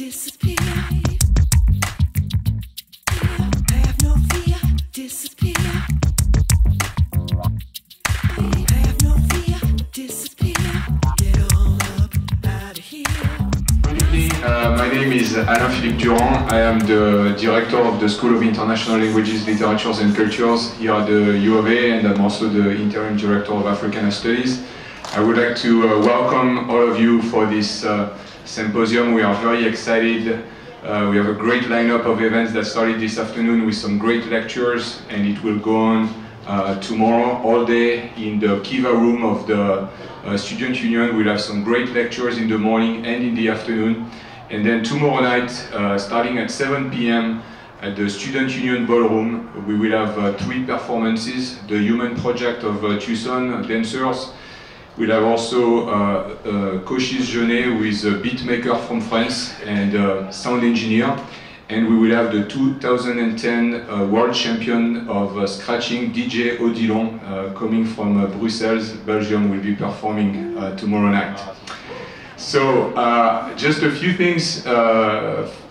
disappear. Have no fear, disappear. Have no fear, disappear. Get on up out of here. Good evening, my name is Alain-Philippe Durand. I am the director of the School of International Languages, Literatures and Cultures here at the U of A, and I'm also the interim director of Africana Studies. I would like to welcome all of you for this symposium. We are very excited. We have a great lineup of events that started this afternoon with some great lectures, and it will go on tomorrow all day in the Kiva room of the Student Union. We'll have some great lectures in the morning and in the afternoon. And then tomorrow night, starting at 7 p.m. at the Student Union Ballroom, we will have 3 performances. The Human Project of Tucson dancers. We'll have also Cochise Jeunet, who is a beatmaker from France and sound engineer. And we will have the 2010 world champion of scratching, DJ Odilon, coming from Brussels, Belgium, will be performing tomorrow night. So just a few things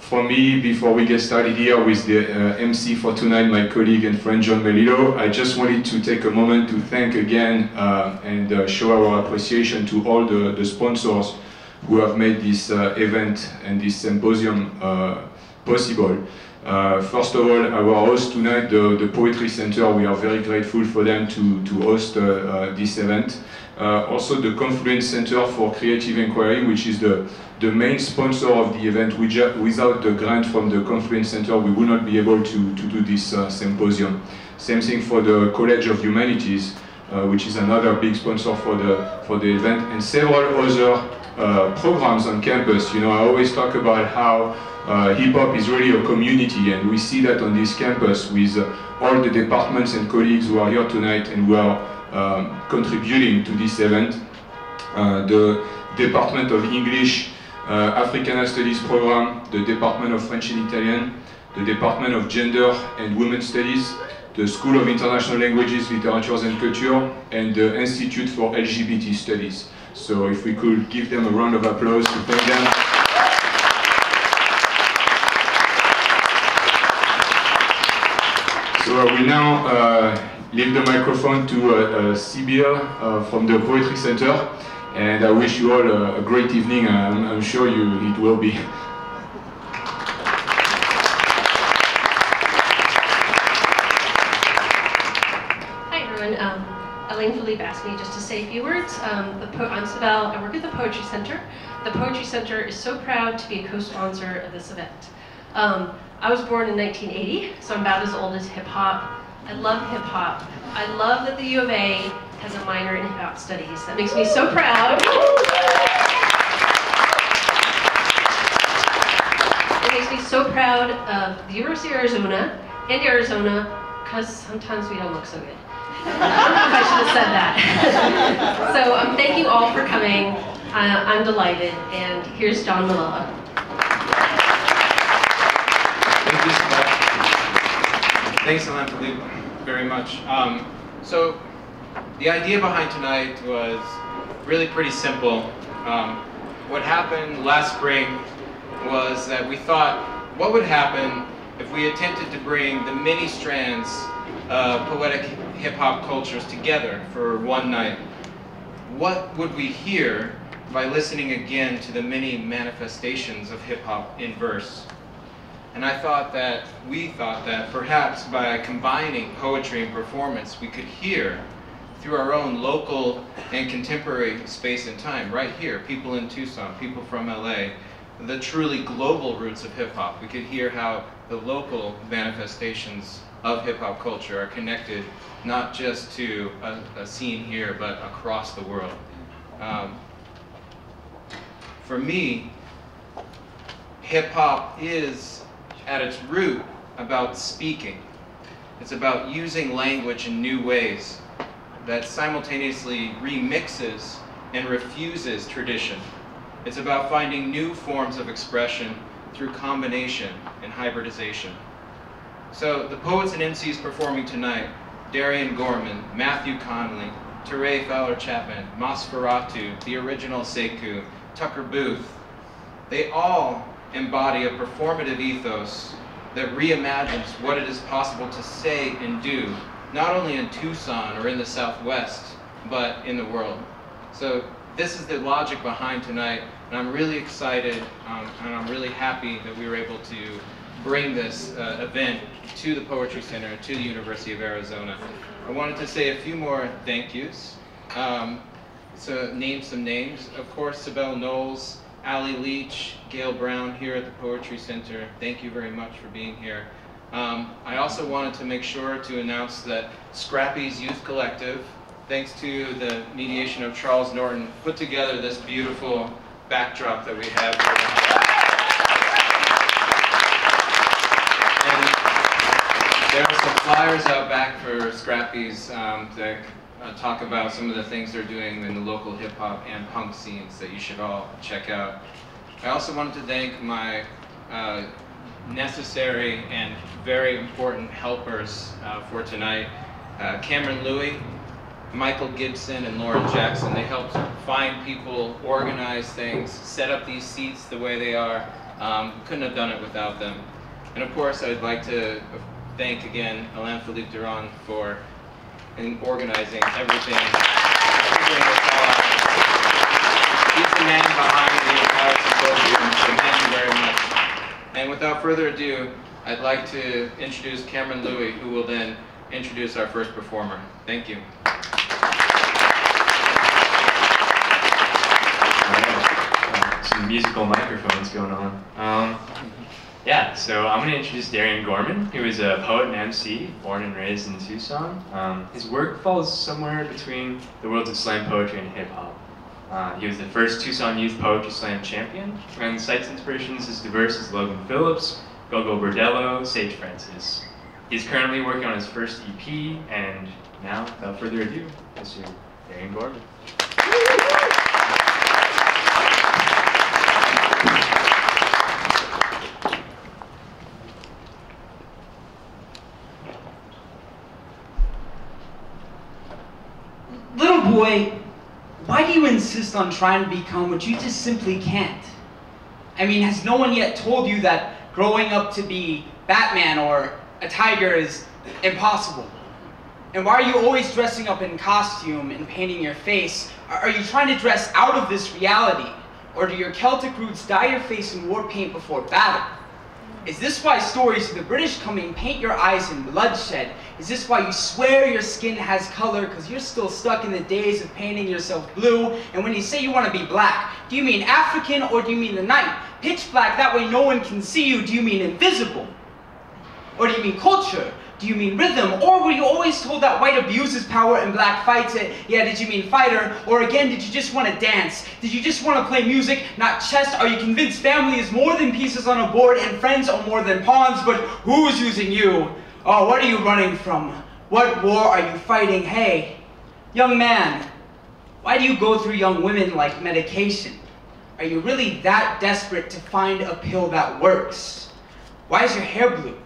from me before we get started here with the MC for tonight, my colleague and friend John Melillo. I just wanted to take a moment to thank again and show our appreciation to all the sponsors who have made this event and this symposium possible. First of all, our host tonight, the Poetry Center, we are very grateful for them to host this event. Also the Confluence Center for Creative Inquiry, which is the main sponsor of the event. Without the grant from the Confluence Center, we would not be able to do this symposium. Same thing for the College of Humanities, which is another big sponsor for the event, and several other programs on campus. You know, I always talk about how hip-hop is really a community, and we see that on this campus with all the departments and colleagues who are here tonight and who are contributing to this event. The Department of English, Africana Studies program, the Department of French and Italian, the Department of Gender and Women's Studies, the School of International Languages, Literatures and Culture, and the Institute for LGBT Studies. So if we could give them a round of applause to thank them. So I will now leave the microphone to Sibyl from the Poetry Center, and I wish you all a great evening. I'm sure it will be. Hi everyone, Alain-Philippe asked me just to say a few words. I'm Sibyl, I work at the Poetry Center. The Poetry Center is so proud to be a co-sponsor of this event. I was born in 1980, so I'm about as old as hip-hop. I love hip-hop. I love that the U of A has a minor in hip-hop studies. That makes me so proud. It makes me so proud of the University of Arizona and Arizona, because sometimes we don't look so good. I don't know if I should have said that. So thank you all for coming. I'm delighted, and here's John Melillo. Thanks, Alain-Philippe, very much. So the idea behind tonight was really pretty simple. What happened last spring was that we thought, what would happen if we attempted to bring the many strands of poetic hip-hop cultures together for one night? What would we hear by listening again to the many manifestations of hip-hop in verse? And we thought that perhaps by combining poetry and performance, we could hear through our own local and contemporary space and time, right here, people in Tucson, people from LA, the truly global roots of hip-hop. We could hear how the local manifestations of hip-hop culture are connected not just to a scene here, but across the world. For me, hip-hop is at its root about speaking. It's about using language in new ways that simultaneously remixes and refuses tradition. It's about finding new forms of expression through combination and hybridization. So the poets and MCs performing tonight, Darian Gorman, Matthew Conley, Tere Fowler-Chapman, Mossferatu, the original Saku, Tucker Booth, they all embody a performative ethos that reimagines what it is possible to say and do, not only in Tucson or in the Southwest, but in the world. So this is the logic behind tonight, and I'm really excited, and I'm really happy that we were able to bring this event to the Poetry Center, to the University of Arizona. I wanted to say a few more thank yous. So name some names. Of course, Sibel Knowles, Allie Leach, Gail Brown here at the Poetry Center. Thank you very much for being here. I also wanted to make sure to announce that Scrappy's Youth Collective, thanks to the mediation of Charles Norton, put together this beautiful backdrop that we have here. And there are some flyers out back for Scrappy's that talk about some of the things they're doing in the local hip-hop and punk scenes that you should all check out. I also wanted to thank my necessary and very important helpers for tonight. Cameron Louie, Michael Gibson, and Lauren Jackson. They helped find people, organize things, set up these seats the way they are. Couldn't have done it without them. And of course, I'd like to thank again Alain-Philippe Durand for organizing everything. He's the man behind the entire symposium, so thank you very much. And without further ado, I'd like to introduce Cameron Louie, who will then introduce our first performer. Thank you. Some musical microphones going on. Yeah, so I'm going to introduce Darian Gorman, who is a poet and MC, born and raised in Tucson. His work falls somewhere between the worlds of slam poetry and hip-hop. He was the first Tucson Youth Poetry Slam champion, and cites inspirations as diverse as Logan Phillips, Gogo Bordello, Sage Francis. He's currently working on his first EP, and now, without further ado, Mr. Darian Gorman. Little boy, why do you insist on trying to become what you just simply can't? I mean, has no one yet told you that growing up to be Batman or a tiger is impossible? And why are you always dressing up in costume and painting your face? Are you trying to dress out of this reality? Or do your Celtic roots dye your face in war paint before battle? Is this why stories of the British coming paint your eyes in bloodshed? Is this why you swear your skin has color because you're still stuck in the days of painting yourself blue? And when you say you want to be black, do you mean African or do you mean the night? Pitch black, that way no one can see you. Do you mean invisible? Or do you mean culture? Do you mean rhythm? Or were you always told that white abuses power and black fights it? Yeah, did you mean fighter? Or again, did you just want to dance? Did you just want to play music, not chess? Are you convinced family is more than pieces on a board and friends are more than pawns? But who's using you? Oh, what are you running from? What war are you fighting? Hey, young man, why do you go through young women like medication? Are you really that desperate to find a pill that works? Why is your hair blue?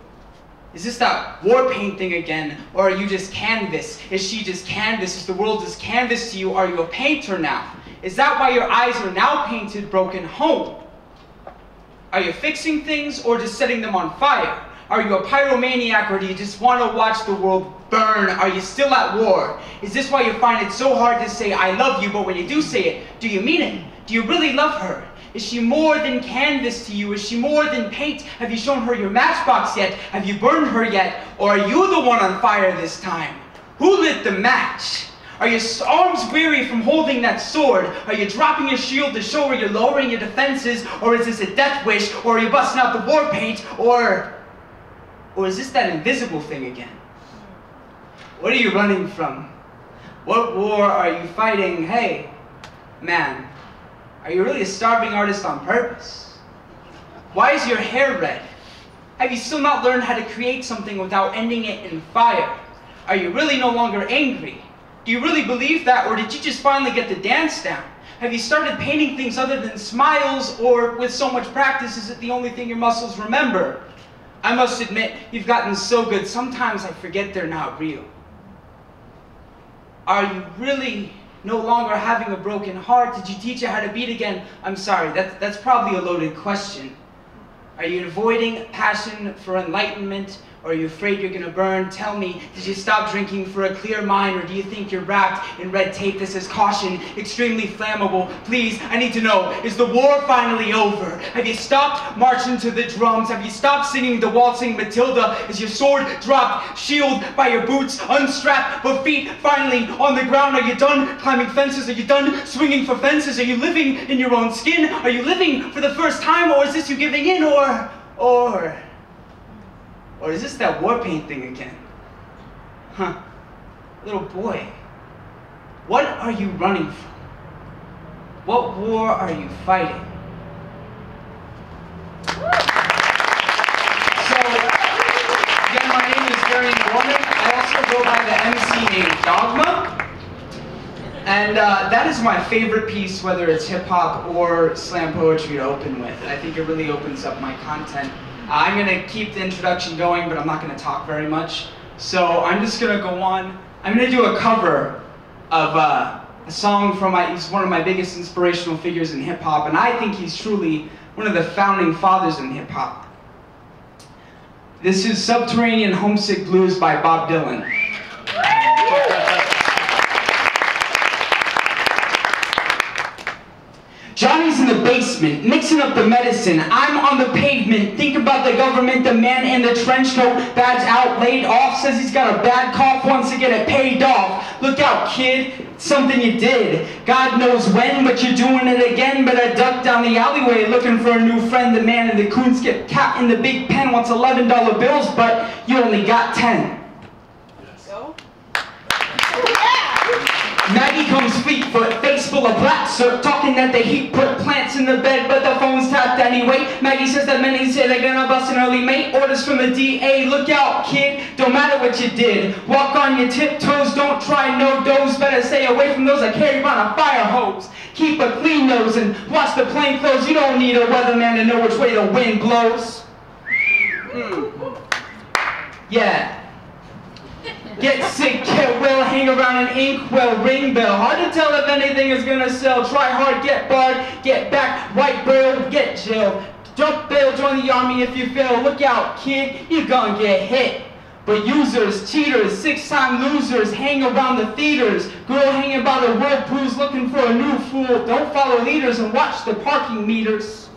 Is this that war paint thing again? Or are you just canvas? Is she just canvas? Is the world just canvas to you? Are you a painter now? Is that why your eyes are now painted broken home? Are you fixing things or just setting them on fire? Are you a pyromaniac or do you just want to watch the world burn? Are you still at war? Is this why you find it so hard to say I love you, but when you do say it, do you mean it? Do you really love her? Is she more than canvas to you? Is she more than paint? Have you shown her your matchbox yet? Have you burned her yet? Or are you the one on fire this time? Who lit the match? Are your arms weary from holding that sword? Are you dropping your shield to show where you're lowering your defenses? Or is this a death wish? Or are you busting out the war paint? Or is this that invisible thing again? What are you running from? What war are you fighting? Hey, man. Are you really a starving artist on purpose? Why is your hair red? Have you still not learned how to create something without ending it in fire? Are you really no longer angry? Do you really believe that, or did you just finally get the dance down? Have you started painting things other than smiles, or with so much practice, is it the only thing your muscles remember? I must admit, you've gotten so good, sometimes I forget they're not real. Are you really no longer having a broken heart? Did you teach it how to beat again? I'm sorry, that's probably a loaded question. Are you avoiding passion for enlightenment? Or are you afraid you're gonna burn? Tell me, did you stop drinking for a clear mind? Or do you think you're wrapped in red tape that says caution, extremely flammable? Please, I need to know, is the war finally over? Have you stopped marching to the drums? Have you stopped singing the waltzing Matilda? Is your sword dropped, shield by your boots, unstrapped, but feet finally on the ground? Are you done climbing fences? Are you done swinging for fences? Are you living in your own skin? Are you living for the first time? Or is this you giving in? Or is this that war paint thing again? Huh. Little boy, what are you running from? What war are you fighting? So, again, my name is Darian Gorman. I also go by the MC name Dogma. And that is my favorite piece, whether it's hip-hop or slam poetry to open with. I think it really opens up my content. I'm going to keep the introduction going, but I'm not going to talk very much. So I'm just going to go on. I'm going to do a cover of a song from he's one of my biggest inspirational figures in hip-hop, and I think he's truly one of the founding fathers in hip-hop. This is Subterranean Homesick Blues by Bob Dylan. Johnny's in the basement, mixing up the medicine. I'm on the pavement, think about the government, the man in the trench coat, badge out, laid off, says he's got a bad cough, wants to get it paid off. Look out, kid, it's something you did. God knows when, but you're doing it again. Better duck down the alleyway, looking for a new friend. The man in the coonskin cap in the big pen wants $11 bills, but you only got 10. So? Maggie comes Fleetfoot, face full of black soot, talking that the heat put plants in the bed, but the phone's tapped anyway. Maggie says that many say they're gonna bust an early mate. Orders from the DA, look out, kid, don't matter what you did. Walk on your tiptoes, don't try no dose. Better stay away from those that carry around a fire hose. Keep a clean nose and watch the plain clothes. You don't need a weatherman to know which way the wind blows. Yeah. Get sick, get well, hang around an inkwell, ring bell. Hard to tell if anything is gonna sell. Try hard, get barred, get back, white braille, get jailed. Jump bail, join the army if you fail. Look out, kid, you gonna get hit. But users, cheaters, six-time losers hang around the theaters. Girl hanging by the whirlpools looking for a new fool. Don't follow leaders and watch the parking meters.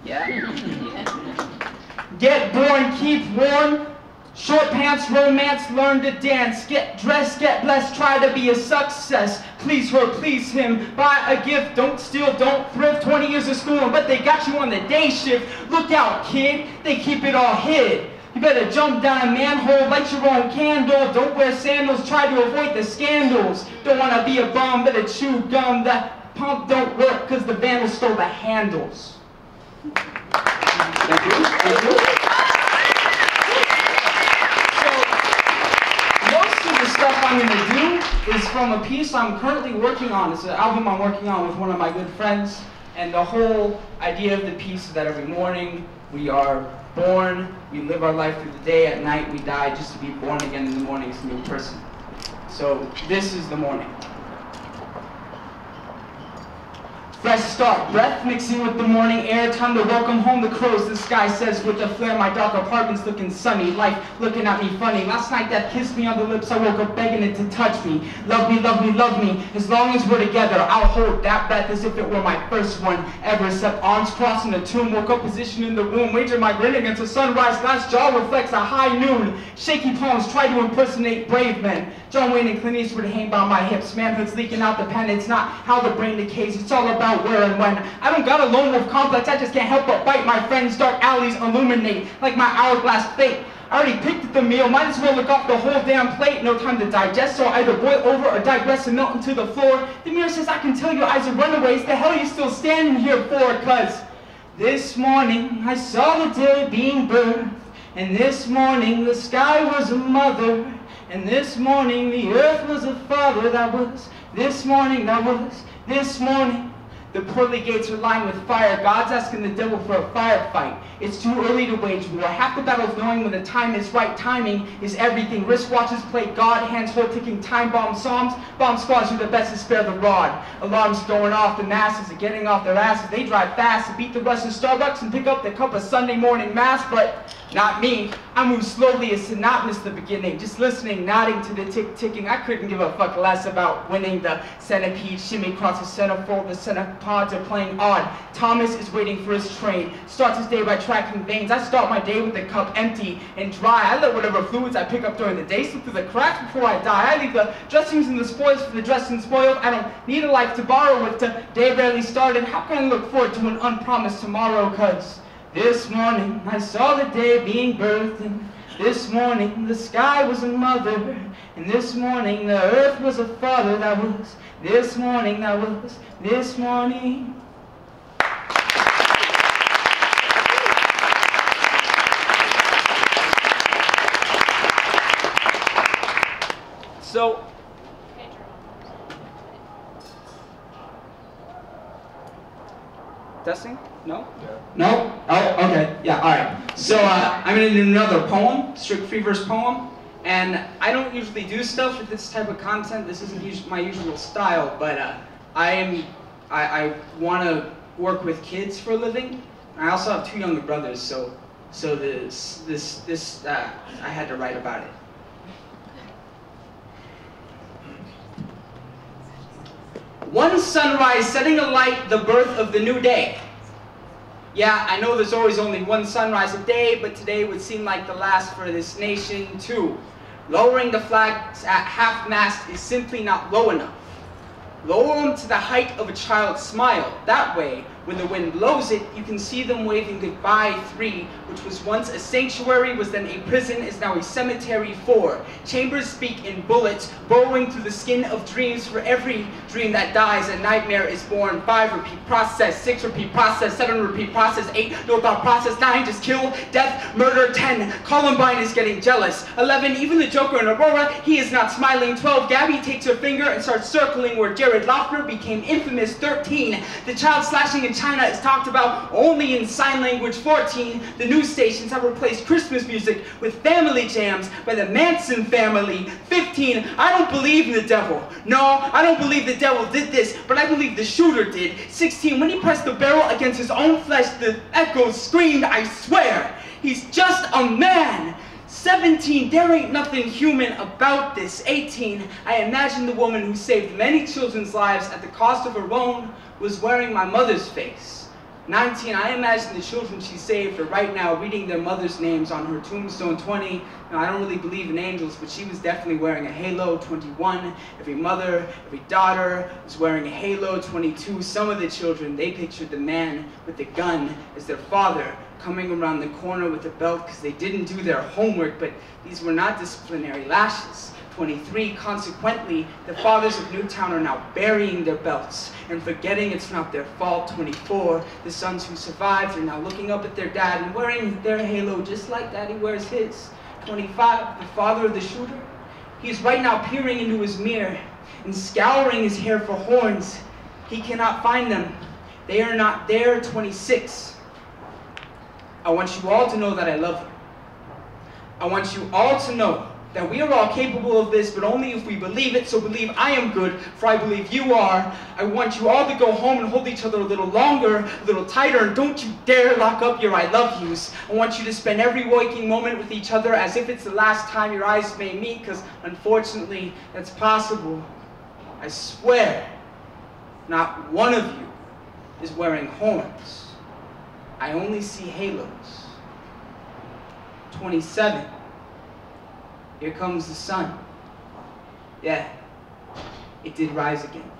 Yeah. Get born, keep warm. Short pants, romance, learn to dance. Get dressed, get blessed, try to be a success. Please her, please him, buy a gift. Don't steal, don't thrift. 20 years of schooling, but they got you on the day shift. Look out, kid, they keep it all hid. You better jump down a manhole, light your own candle. Don't wear sandals, try to avoid the scandals. Don't want to be a bum, better chew gum. That pump don't work, cause the vandal stole the handles. Thank you. Thank you. The stuff I'm going to do is from a piece I'm currently working on. It's an album I'm working on with one of my good friends. And the whole idea of the piece is that every morning we are born, we live our life through the day, at night we die just to be born again in the morning as a new person. So this is the morning. Fresh start, breath mixing with the morning air, time to welcome home the crows. The sky says with a flare, my dark apartment's looking sunny, life looking at me funny. Last night that kissed me on the lips, I woke up begging it to touch me. Love me, love me, love me, as long as we're together. I'll hold that breath as if it were my first one ever. Except arms crossing the tomb, woke up positioned in the womb, wager my grin against a sunrise, glass jaw reflects a high noon. Shaky palms try to impersonate brave men. John Wayne and Clint Eastwood hang by my hips. Manhood's leaking out the pen, it's not how the brain decays, it's all about where and when. I don't got a lone wolf complex, I just can't help but bite. My friends' dark alleys illuminate like my hourglass fate. I already picked at the meal, might as well look off the whole damn plate. No time to digest, so I either boil over or digress and melt into the floor. The mirror says I can tell your eyes are runaways. The hell are you still standing here for? Cause this morning I saw the day being birthed, and this morning the sky was a mother, and this morning the earth was a father. That was this morning, that was this morning. The pearly gates are lined with fire. God's asking the devil for a firefight. It's too early to wage war. Half the battle's knowing when the time is right. Timing is everything. Wristwatches play God. Hands hold ticking time bomb psalms. Bomb squads do their best to spare the rod. Alarms going off. The masses are getting off their asses. They drive fast to beat the rush in Starbucks and pick up their cup of Sunday morning mass. But not me. I move slowly. It's monotonous the beginning. Just listening, nodding to the ticking. I couldn't give a fuck less about winning. The centipede shimmy across the centerfold. The centipods are playing odd. Thomas is waiting for his train. Starts his day by tracking veins. I start my day with the cup empty and dry. I let whatever fluids I pick up during the day slip through the cracks before I die. I leave the dressings and the spoils for the dressed and spoiled. I don't need a life to borrow with. Today barely started. How can I look forward to an unpromised tomorrow? 'Cause this morning I saw the day being birthed, and this morning the sky was a mother, and this morning the earth was a father. That was this morning, that was this morning. So, testing? No? No? Oh, okay. Yeah, all right. So I'm going to do another poem, strict free verse poem. And I don't usually do stuff with this type of content. This isn't my usual style, but I want to work with kids for a living. I also have 2 younger brothers, so this I had to write about it. One sunrise setting alight the birth of the new day. Yeah, I know there's always only one sunrise a day, but today would seem like the last for this nation too. Lowering the flags at half-mast is simply not low enough. Lower them to the height of a child's smile. That way, when the wind blows it, you can see them waving goodbye. 3, which was once a sanctuary, was then a prison, is now a cemetery. 4, chambers speak in bullets, burrowing through the skin of dreams. For every dream that dies, a nightmare is born. 5, repeat process. 6, repeat process. 7, repeat process. 8, no thought process. 9, just kill, death, murder. 10, Columbine is getting jealous. 11, even the Joker in Aurora, he is not smiling. 12, Gabby takes her finger and starts circling where Jared Loeffler became infamous. 13, the child slashing in China is talked about only in sign language. 14, the news stations have replaced Christmas music with family jams by the Manson family. 15, I don't believe in the devil. No, I don't believe the devil did this, but I believe the shooter did. 16, when he pressed the barrel against his own flesh, the echoes screamed, I swear, he's just a man. 17, there ain't nothing human about this. 18, I imagine the woman who saved many children's lives at the cost of her own was wearing my mother's face. 19, I imagine the children she saved are right now reading their mother's names on her tombstone. 20, now I don't really believe in angels, but she was definitely wearing a halo. 21, every mother, every daughter was wearing a halo. 22, some of the children, they pictured the man with the gun as their father, coming around the corner with a belt because they didn't do their homework, but these were not disciplinary lashes. 23, consequently, the fathers of Newtown are now burying their belts and forgetting it's not their fault. 24, the sons who survived are now looking up at their dad and wearing their halo just like daddy wears his. 25, the father of the shooter, he's right now peering into his mirror and scouring his hair for horns. He cannot find them. They are not there. 26, I want you all to know that I love you. I want you all to know that we are all capable of this, but only if we believe it. So believe I am good, for I believe you are. I want you all to go home and hold each other a little longer, a little tighter, and don't you dare lock up your I love yous. I want you to spend every waking moment with each other as if it's the last time your eyes may meet, because unfortunately, that's possible. I swear, not one of you is wearing horns. I only see halos. 27. Here comes the sun. Yeah, it did rise again.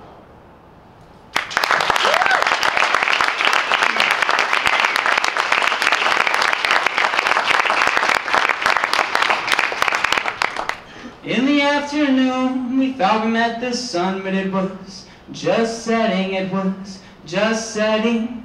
In the afternoon, we thought we met the sun, but it was just setting, it was just setting.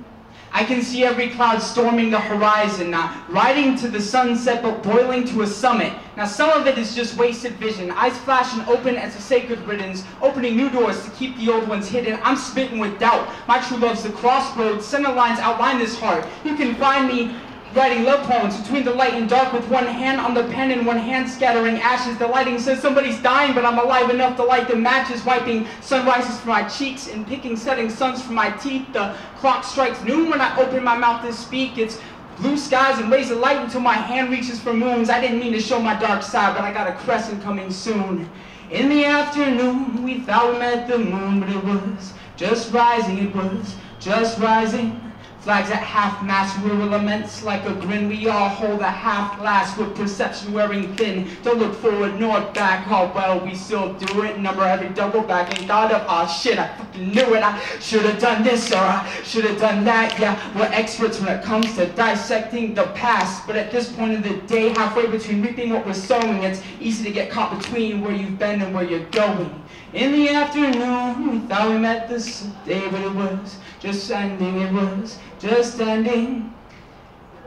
I can see every cloud storming the horizon, not riding to the sunset, but boiling to a summit. Now some of it is just wasted vision. Eyes flash and open as a sacred riddance, opening new doors to keep the old ones hidden. I'm smitten with doubt. My true love's the crossroads. Center lines outline this heart. You can find me writing love poems between the light and dark with one hand on the pen and one hand scattering ashes. The lighting says somebody's dying, but I'm alive enough to light the matches, wiping sunrises from my cheeks and picking setting suns from my teeth. The clock strikes noon when I open my mouth to speak. It's blue skies and rays of light until my hand reaches for moons. I didn't mean to show my dark side, but I got a crescent coming soon. In the afternoon, we thought we met the moon, but it was just rising, it was just rising. Flags at half-mast, rural laments like a grin. We all hold a half-glass with perception wearing thin. Don't look forward nor back, how well we still do it. Number every double back and thought of, oh shit, I fucking knew it. I should have done this or I should have done that. Yeah, we're experts when it comes to dissecting the past. But at this point of the day, halfway between reaping what we're sowing, it's easy to get caught between where you've been and where you're going. In the afternoon, we thought we met this day, but it was just ending, it was just ending.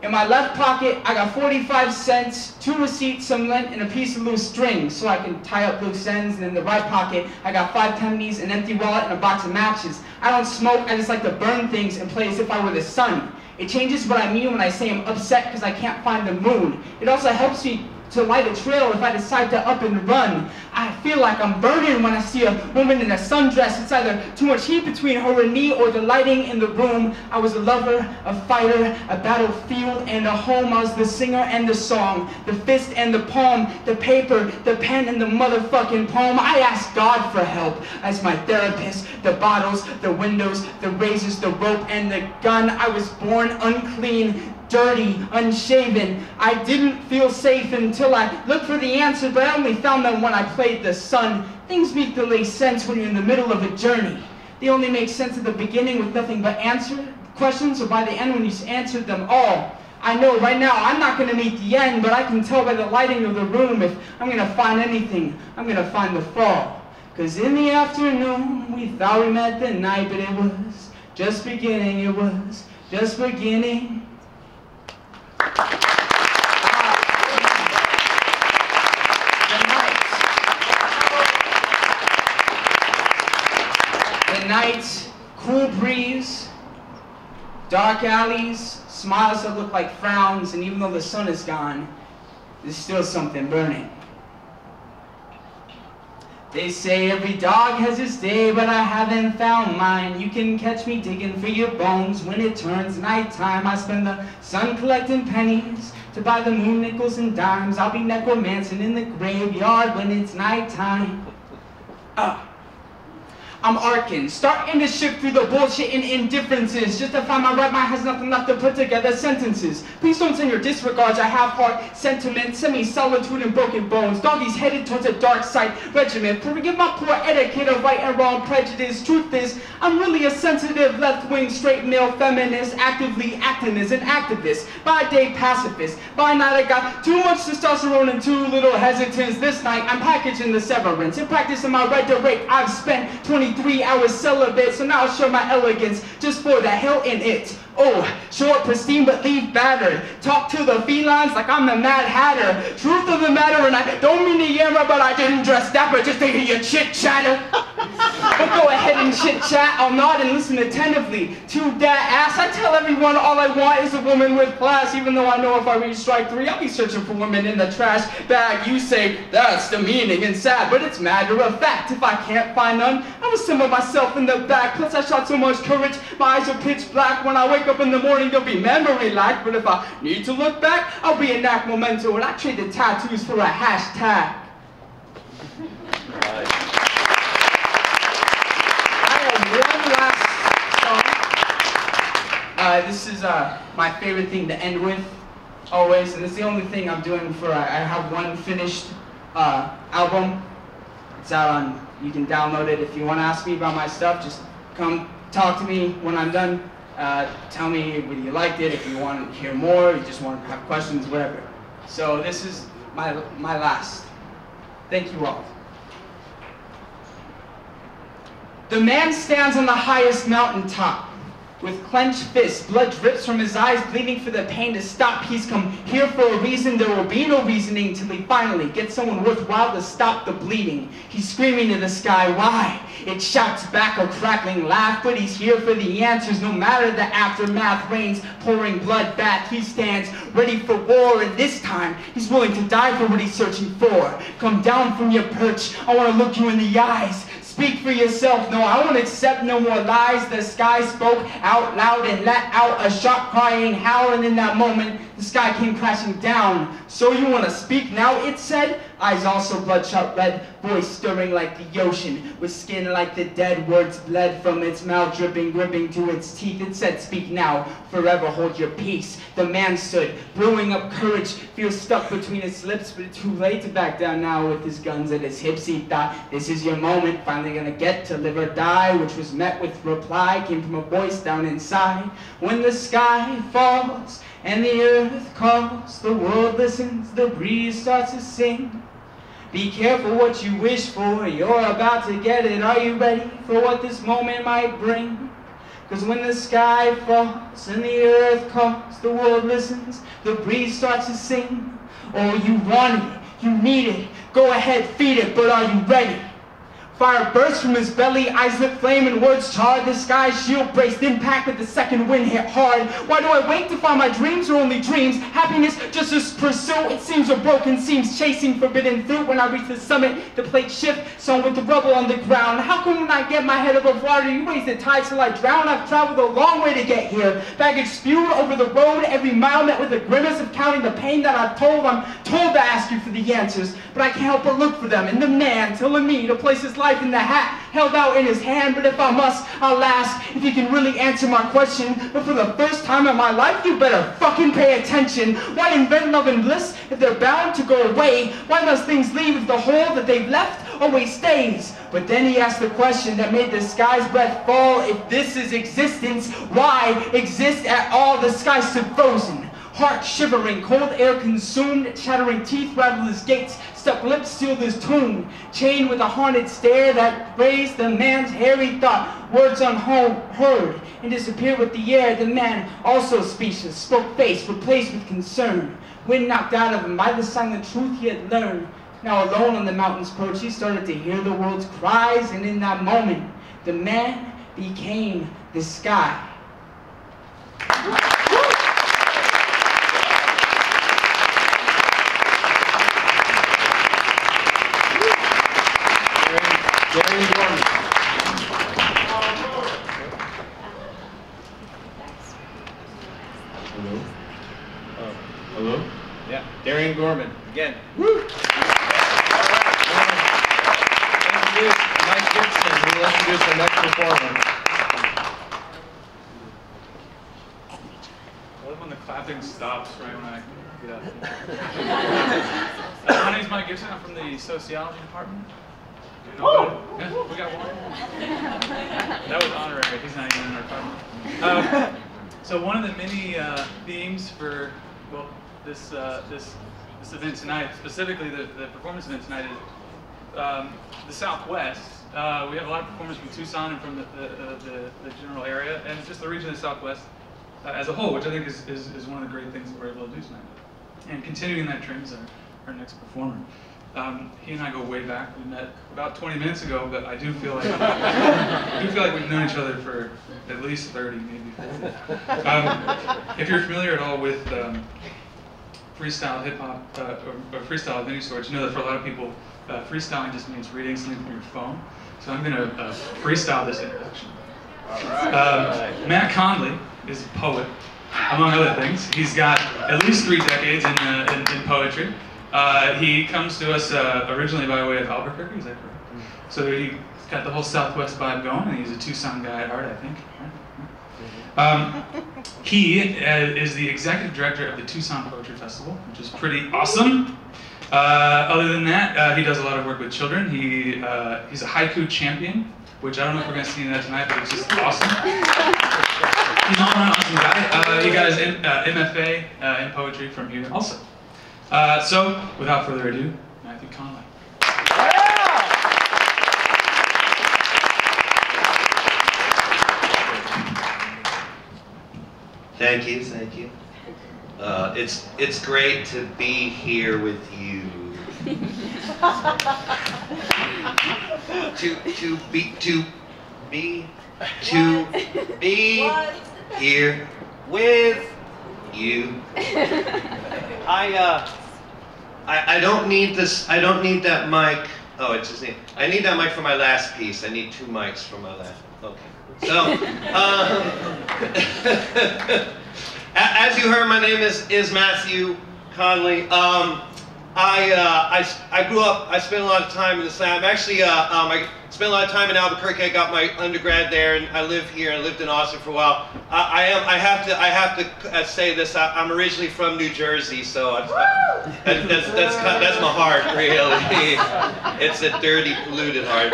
In my left pocket, I got 45 cents, 2 receipts, some lint, and a piece of loose string so I can tie up loose ends. And in the right pocket, I got 5 pennies, an empty wallet, and a box of matches. I don't smoke, I just like to burn things and play as if I were the sun. It changes what I mean when I say I'm upset because I can't find the moon. It also helps me to light a trail if I decide to up and run. I feel like I'm burning when I see a woman in a sundress. It's either too much heat between her and me or the lighting in the room. I was a lover, a fighter, a battlefield, and a home. I was the singer and the song, the fist and the palm, the paper, the pen, and the motherfucking poem. I asked God for help as my therapist. The bottles, the windows, the razors, the rope, and the gun. I was born unclean, dirty, unshaven. I didn't feel safe until I looked for the answer, but I only found them when I played the sun. Things make delay sense when you're in the middle of a journey. They only make sense at the beginning with nothing but questions, or by the end when you've answered them all. I know right now I'm not going to meet the end, but I can tell by the lighting of the room if I'm going to find anything, I'm going to find the fall. 'Cause in the afternoon, we thought we met the night, but it was just beginning, it was just beginning. The night, cool breeze, dark alleys, smiles that look like frowns, and even though the sun is gone, there's still something burning. They say every dog has its day, but I haven't found mine. You can catch me digging for your bones when it turns nighttime. I spend the sun collecting pennies to buy the moon nickels and dimes. I'll be necromancing in the graveyard when it's nighttime. I'm arcing, starting to shift through the bullshit and indifferences. Just to find my right mind has nothing left to put together sentences. Please don't send your disregards, I have heart, sentiment, semi-solitude and broken bones. Doggies headed towards a dark side regiment. Forgive my poor etiquette of right and wrong prejudice. Truth is, I'm really a sensitive left-wing straight male feminist, actively acting as an activist. By day pacifist, by night I got too much testosterone and too little hesitance. This night I'm packaging the severance. In practice in my right to rape, I've spent 23 hours celibate, so now I'll show my elegance just for the hell in it. Oh, show up pristine but leave battered. Talk to the felines like I'm the Mad Hatter. Truth of the matter, and I don't mean to yammer, but I didn't dress dapper just to hear your chit chatter. But go ahead and chit chat, I'll nod and listen attentively to that ass. I tell everyone all I want is a woman with class, even though I know if I reach strike 3, I'll be searching for women in the trash bag. You say that's demeaning and sad, but it's matter of fact. If I can't find none, I will simmer myself in the back. Plus I shot so much courage, my eyes are pitch black. When I wake up in the morning, there'll be memory lack. But if I need to look back, I'll reenact memento, and I trade the tattoos for a hashtag. This is my favorite thing to end with, always, and it's the only thing I'm doing for, I have one finished album. It's out on, you can download it. If you want to ask me about my stuff, just come talk to me when I'm done. Tell me whether you liked it, if you want to hear more, you just want to have questions, whatever. So this is my last. Thank you all. The man stands on the highest mountaintop. with clenched fists. Blood drips from his eyes, bleeding for the pain to stop. He's come here for a reason. There will be no reasoning till he finally gets someone worthwhile to stop the bleeding. He's screaming to the sky, why? It shouts back a crackling laugh, but he's here for the answers. No matter the aftermath, rains pouring blood bath. He stands ready for war, and this time he's willing to die for what he's searching for. Come down from your perch. I want to look you in the eyes. Speak for yourself. No, I won't accept no more lies. The sky spoke out loud and let out a sharp crying howl, and in that moment the sky came crashing down. So you want to speak now, it said? Eyes also bloodshot red, voice stirring like the ocean, with skin like the dead. Words bled from its mouth, dripping, gripping to its teeth. It said, speak now, forever hold your peace. The man stood, brewing up courage, feels stuck between his lips, but it's too late to back down now. With his guns at his hips, he thought, this is your moment, finally gonna get to live or die, which was met with reply, came from a voice down inside. When the sky falls and the earth calls, the world listens, the breeze starts to sing. Be careful what you wish for, you're about to get it. Are you ready for what this moment might bring? Cause when the sky falls and the earth calls, the world listens, the breeze starts to sing. Oh, you wanted it, you need it, go ahead, feed it, but are you ready? Fire burst from his belly, eyes lit flame and words charred. The sky's shield braced impact, but the second wind hit hard. Why do I wait to find my dreams are only dreams? Happiness just as pursuit, it seems a broken seams chasing forbidden fruit. When I reach the summit, the plate shift, sown with the rubble on the ground. How come when I get my head above water, you raise the tide till I drown? I've traveled a long way to get here. Baggage spewed over the road, every mile met with a grimace of counting the pain that I've told. I'm told to ask you for the answers, but I can't help but look for them in the man telling me to place his life in the hat held out in his hand. But if I must, I'll ask if you can really answer my question. But for the first time in my life, you better fucking pay attention. Why invent love and bliss if they're bound to go away? Why must things leave if the hole that they've left always stays? But then he asked the question that made the sky's breath fall. If this is existence, why exist at all? The sky stood frozen, heart shivering, cold air consumed, chattering teeth rattled his gates, stuck lips sealed his tomb, chained with a haunted stare that raised the man's hairy thought, words unheard, and disappeared with the air. The man, also speechless, spoke face, replaced with concern, wind knocked out of him by the silent truth he had learned. Now alone on the mountain's perch, he started to hear the world's cries, and in that moment, the man became the sky. Darian Gorman. Hello? Hello? Yeah, Darian Gorman, again. Woo! Introduce Mike Gibson, who will introduce our next performer. What if when the clapping stops right when I get up? My name's Mike Gibson, I'm from the sociology department. Yeah, we got one. That was honorary, he's not even in our department. So one of the many themes for, well, this event tonight, specifically the performance event tonight, is the Southwest. We have a lot of performers from Tucson and from the general area, and just the region of the Southwest as a whole, which I think is one of the great things that we're able to do tonight. And continuing that trend is our next performer. He and I go way back. We met about 20 minutes ago, but I do feel like we've known each other for at least 30, maybe 40. If you're familiar at all with freestyle hip hop or freestyle of any sort, you know that for a lot of people, freestyling just means reading something from your phone. So I'm going to freestyle this introduction. Matt Conley is a poet, among other things. He's got at least 3 decades in poetry. He comes to us originally by way of Albuquerque, is that correct? So he's got the whole Southwest vibe going, and he's a Tucson guy at heart, I think. He is the executive director of the Tucson Poetry Festival, which is pretty awesome. Other than that, he does a lot of work with children. He's a haiku champion, which I don't know if we're going to see any of that tonight, but it's just awesome. He's an all-around awesome guy. He got his MFA in poetry from here also. So, without further ado, Matthew Conley. Thank you, thank you. It's great to be here with you. to be here with you. I don't need this. I don't need that mic. Oh, it's just I need that mic for my last piece. I need 2 mics for my last. Okay. So, as you heard, my name is Matthew Conley. I grew up. I spent a lot of time in the Slam. Actually, I spent a lot of time in Albuquerque. I got my undergrad there, and I live here. I lived in Austin for a while. I have to say this. I'm originally from New Jersey, so that's my heart, really. It's a dirty, polluted heart.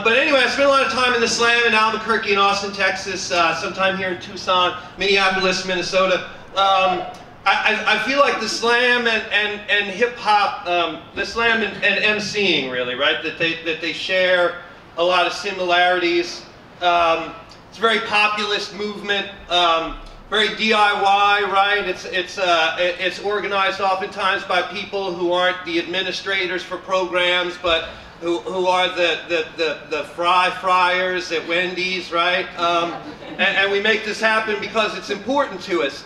But anyway, I spent a lot of time in the Slam in Albuquerque and Austin, Texas. Sometime here in Tucson, Minneapolis, Minnesota. I feel like the Slam and hip hop, the Slam and MCing really, right? That they share a lot of similarities. It's a very populist movement, very DIY, right? It's organized oftentimes by people who aren't the administrators for programs, but who are the fryers at Wendy's, right? And we make this happen because it's important to us.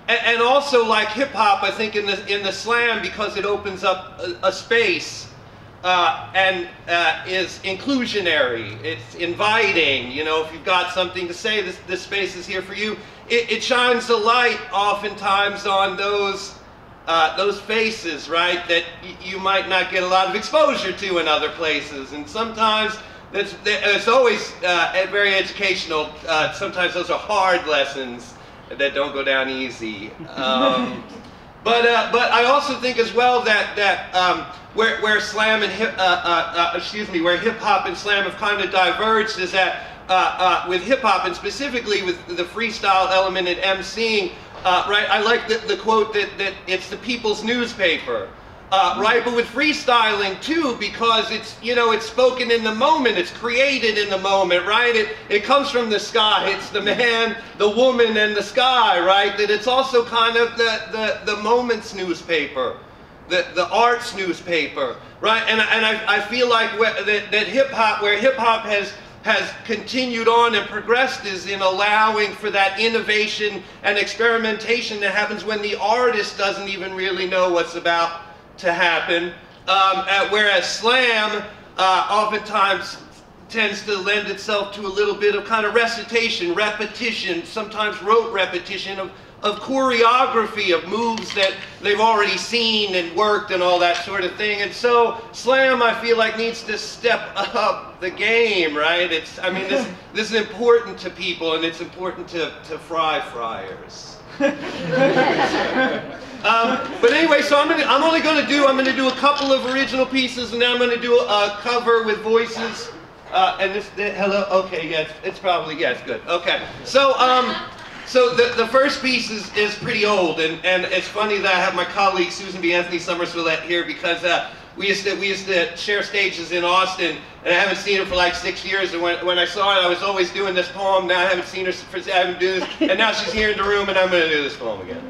And also, like hip hop, I think in the Slam, because it opens up a space and is inclusionary. It's inviting. You know, if you've got something to say, this space is here for you. It shines a light, oftentimes, on those faces, right, that you might not get a lot of exposure to in other places. And sometimes it's always very educational. Sometimes those are hard lessons that don't go down easy. But I also think as well that where Slam and where hip hop and Slam have kind of diverged is that with hip hop and specifically with the freestyle element in MCing, right? I like the quote that it's the people's newspaper. Right, but with freestyling too, because it's, you know, it's spoken in the moment, it's created in the moment, right? It comes from the sky, it's the man, the woman, and the sky, right? That it's also kind of the moment's newspaper, the art's newspaper, right? And I feel like that hip hop, where hip hop has continued on and progressed, is in allowing for that innovation and experimentation that happens when the artist doesn't even really know what's about to happen, whereas Slam oftentimes tends to lend itself to a little bit of kind of recitation, repetition, sometimes rote repetition of choreography, of moves that they've already seen and worked and all that sort of thing. And so Slam, I feel like, needs to step up the game, right? I mean, this is important to people, and it's important to fryers. But anyway, so I'm gonna do a couple of original pieces, and then I'm gonna do a cover with voices. And hello, okay, yeah, it's probably, yeah, it's good. Okay, so the first piece is pretty old, and it's funny that I have my colleague Susan B. Anthony Somersville here, because we used to share stages in Austin, and I haven't seen her for like 6 years. And when I saw her, I was always doing this poem. Now I haven't seen her for, I haven't do this, and now she's here in the room, and I'm going to do this poem again.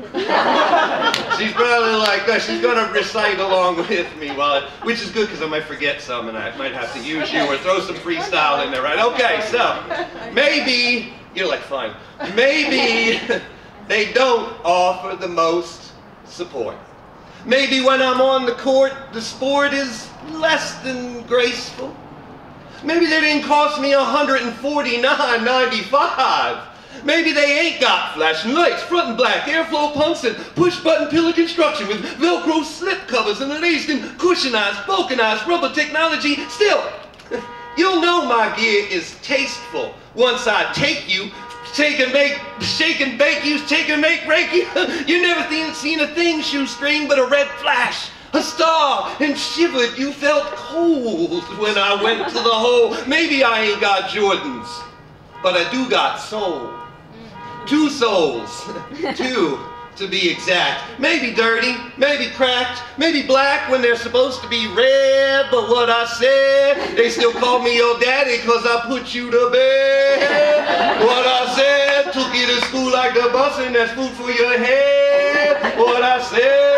She's probably like, she's going to recite along with me, which is good because I might forget some, and I might have to use you or throw some freestyle in there, right? Okay, so maybe you're like, fine. Maybe they don't offer the most support. Maybe when I'm on the court, the sport is less than graceful. Maybe they didn't cost me $149.95. Maybe they ain't got flashing lights, front and black, airflow pumps, and push-button pillar construction with Velcro slip covers and laced in cushionized, vulcanized rubber technology. Still, you'll know my gear is tasteful once I take you. Take and make, shake and bake you, take and make, break you. You never seen a thing shoestring but a red flash, a star, and shivered. You felt cold when I went to the hole. Maybe I ain't got Jordans, but I do got soul. 2 souls, 2 to be exact. Maybe dirty, maybe cracked, maybe black when they're supposed to be red, but what I said, they still call me your daddy cause I put you to bed. What I said, took you to school like the bus and that's food for your head. What I said,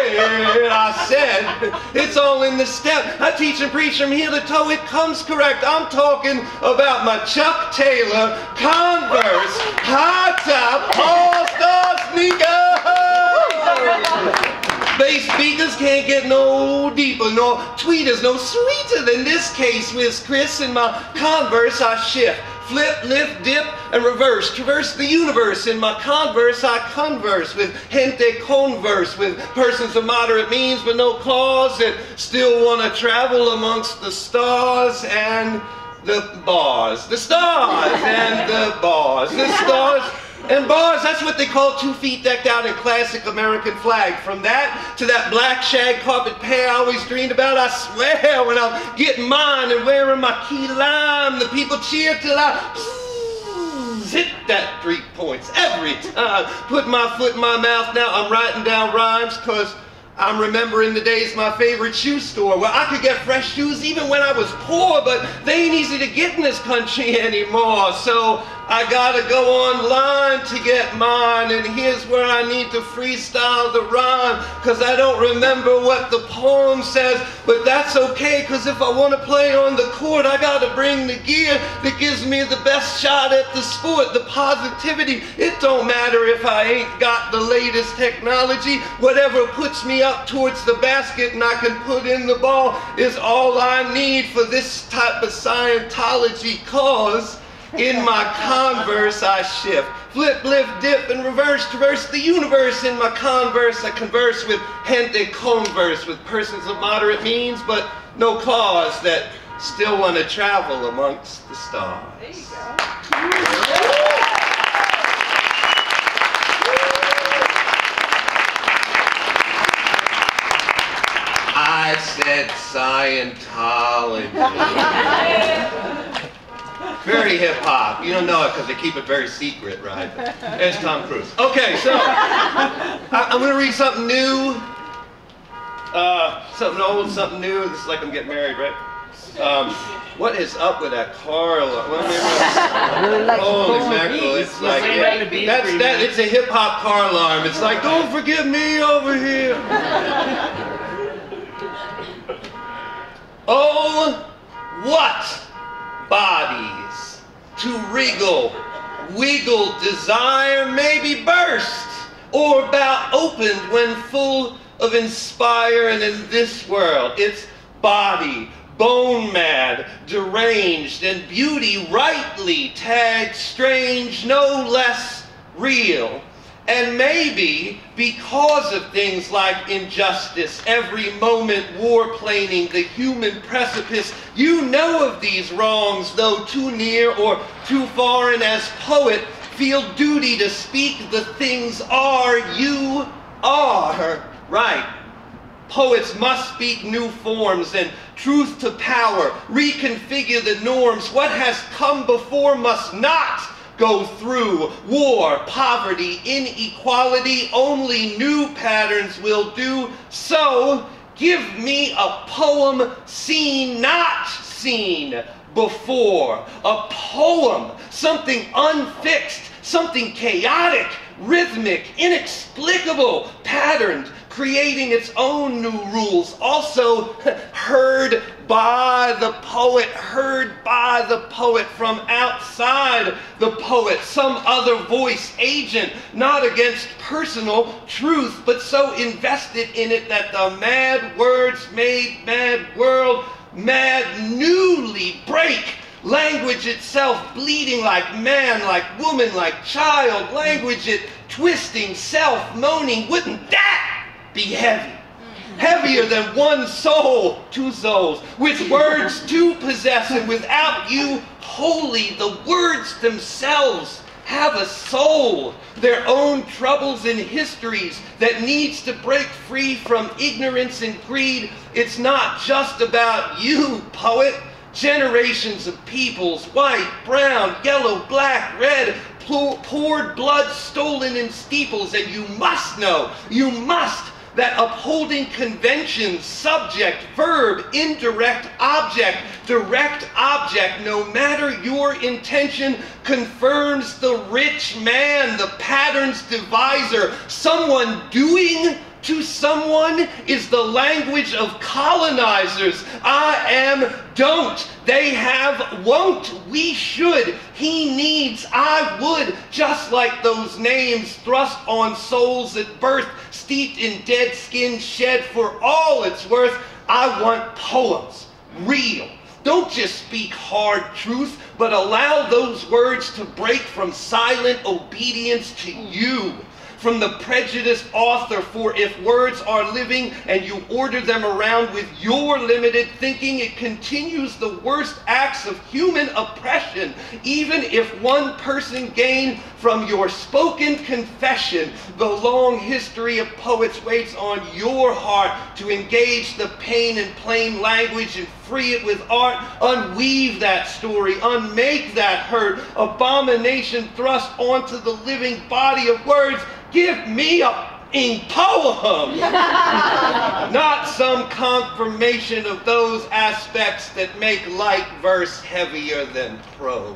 it's all in the step. I teach and preach from here to toe, it comes correct. I'm talking about my Chuck Taylor Converse high top all-star sneakers. Bass speakers can't get no deeper, nor tweeters no sweeter than this case with Chris and my Converse I shift. Flip, lift, dip, and reverse. Traverse the universe. In my Converse, I converse with gente converse, with persons of moderate means but no claws that still want to travel amongst the stars and the bars. The stars and the bars. The stars and bars, that's what they call 2 feet decked out in classic American flag. From that to that black shag carpet pair I always dreamed about, I swear when I'm getting mine and wearing my key lime, the people cheer till I hit that 3 points every time. Put my foot in my mouth, now I'm writing down rhymes cause I'm remembering the days my favorite shoe store where I could get fresh shoes even when I was poor, but they ain't easy to get in this country anymore. So I gotta go online to get mine, and here's where I need to freestyle the rhyme, cause I don't remember what the poem says, but that's okay, cause if I wanna play on the court, I gotta bring the gear that gives me the best shot at the sport, the positivity. It don't matter if I ain't got the latest technology, whatever puts me up towards the basket and I can put in the ball is all I need for this type of Scientology cause. In my Converse I shift, flip, lift, dip, and reverse, traverse the universe. In my Converse I converse with gente converse, with persons of moderate means but no cause that still want to travel amongst the stars. There you go. I said Scientology. Very hip-hop. You don't know it because they keep it very secret, right? There's Tom Cruise. Okay, so I'm going to read something new. Something old, something new. This is like I'm getting married, right? What is up with that car? Holy mackerel. It's like, it's a hip-hop car alarm. It's like, don't forget me over here. Oh, what bodies to wriggle, wiggle, desire, maybe burst, or about opened when full of inspire. And in this world, it's body, bone mad, deranged, and beauty rightly tagged strange, no less real. And maybe because of things like injustice, every moment warplaning the human precipice, you know of these wrongs, though too near or too far, and as poet, feel duty to speak the things you are. Right. Poets must speak new forms and truth to power, reconfigure the norms. What has come before must not go through. War, poverty, inequality, only new patterns will do. So give me a poem seen, not seen before. A poem, something unfixed, something chaotic, rhythmic, inexplicable, patterned, creating its own new rules, also heard by the poet from outside the poet, some other voice agent, not against personal truth, but so invested in it that the mad words made mad world mad newly break. Language itself bleeding like man, like woman, like child. Language it twisting, self-moaning. Wouldn't that be heavy? Heavier than one soul, two souls, with words to possess, and without you wholly, the words themselves have a soul, their own troubles and histories that needs to break free from ignorance and greed. It's not just about you, poet. Generations of peoples, white, brown, yellow, black, red, poured blood stolen in steeples, and you must know, you must, that upholding conventions, subject, verb, indirect object, direct object, no matter your intention, confirms the rich man, the pattern's deviser. Someone doing to someone is the language of colonizers. I am, don't. They have, won't. We should. He needs, I would. Just like those names thrust on souls at birth, steeped in dead skin, shed for all it's worth. I want poems, real. Don't just speak hard truth, but allow those words to break from silent obedience to you. From the prejudiced author, for if words are living and you order them around with your limited thinking, it continues the worst acts of human oppression, even if one person gained from your spoken confession. The long history of poets waits on your heart to engage the pain in plain language and free it with art. Unweave that story, unmake that hurt, abomination thrust onto the living body of words. Give me a poem, not some confirmation of those aspects that make light verse heavier than prose.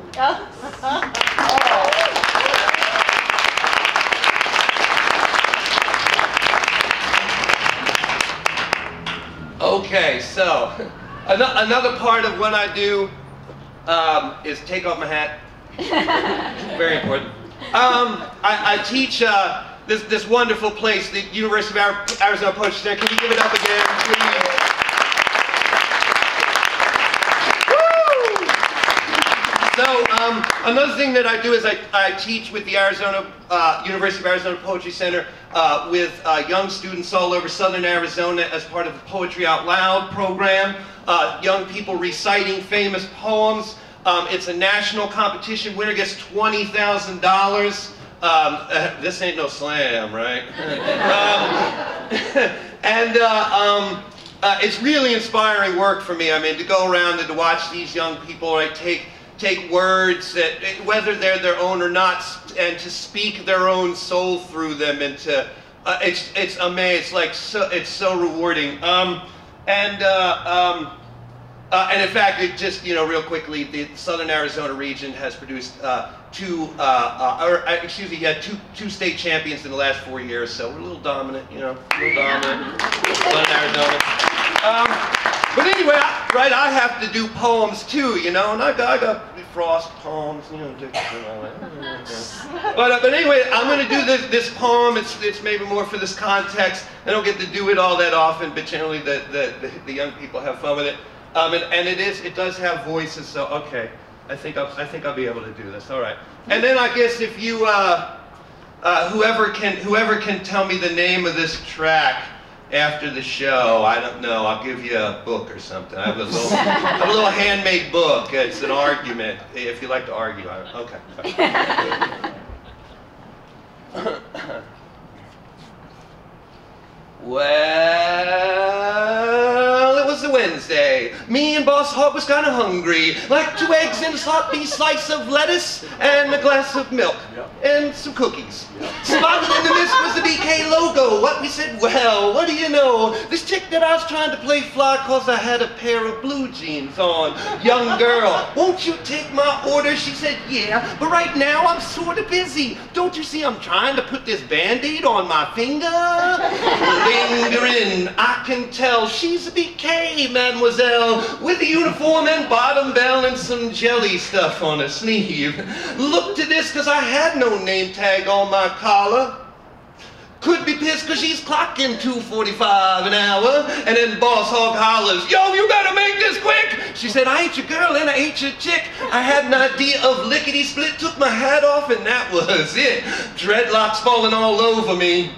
Okay, so another part of what I do is take off my hat. Very important. I teach this wonderful place, the University of Arizona Poetry Center. Can you give it up again, please? Woo! So another thing that I do is I teach with the University of Arizona Poetry Center with young students all over Southern Arizona as part of the Poetry Out Loud program. Young people reciting famous poems. It's a national competition. Winner gets $20,000. This ain't no slam, right? It's really inspiring work for me. I mean, to go around and to watch these young people, right, take words that, whether they're their own or not, and to speak their own soul through them, and to it's amazing. It's like it's so rewarding. And in fact, it just, real quickly, the Southern Arizona region has produced two state champions in the last 4 years, so we're a little dominant, a little dominant, Southern Arizona. But anyway, I have to do poems too, and I got Frost poems, Dickens and all that. But anyway, I'm going to do this poem. It's maybe more for this context. I don't get to do it all that often, but generally the young people have fun with it. And it does have voices, so okay. I think I'll be able to do this. All right. And then I guess if you whoever can tell me the name of this track after the show, I don't know, I'll give you a book or something. I have a little handmade book. It's an argument. If you like to argue, okay. Well, it was a Wednesday. Me and Boss Hog was kind of hungry. Like 2 eggs and a sloppy slice of lettuce and a glass of milk and some cookies. Spotted in the mist was the BK logo. What we said, well, what do you know? This chick that I was trying to play fly cause I had a pair of blue jeans on. Young girl, won't you take my order? She said, yeah, but right now I'm sort of busy. Don't you see I'm trying to put this Band-Aid on my finger? Lingering, I can tell she's a BK, mademoiselle, with a uniform and bottom bell and some jelly stuff on her sleeve. Look to this, cause I had no name tag on my collar. Could be pissed cause she's clocking $2.45 an hour. And then Boss Hog hollers, yo, you better make this quick. She said, I ain't your girl and I ain't your chick. I had an idea of lickety-split, took my hat off and that was it. Dreadlocks falling all over me.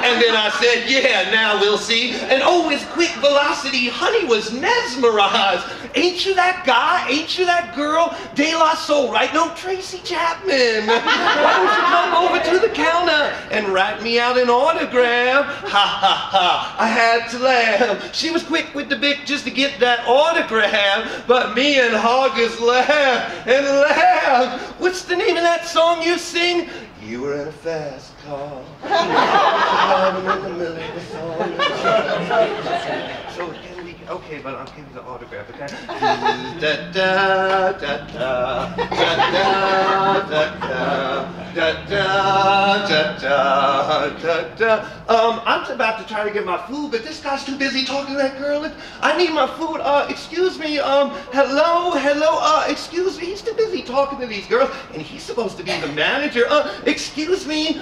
And then I said, yeah, now we'll see. And oh, with quick velocity, honey was mesmerized. Ain't you that guy? Ain't you that girl? De La Soul, right? No, Tracy Chapman. Why don't you come over to the counter and write me out an autograph? Ha, ha, ha. I had to laugh. She was quick with the bic just to get that autograph, but me and Hoggers laughed and laughed. What's the name of that song you sing? You were in a fast car. I'm in the middle of the song. So can we? Okay, but I'll give you the autograph. Okay. Da da da da da da da da da. I'm about to try to get my food, but this guy's too busy talking to that girl. I need my food. Excuse me. Hello. Excuse me. He's too busy talking to these girls, and he's supposed to be the manager. Excuse me.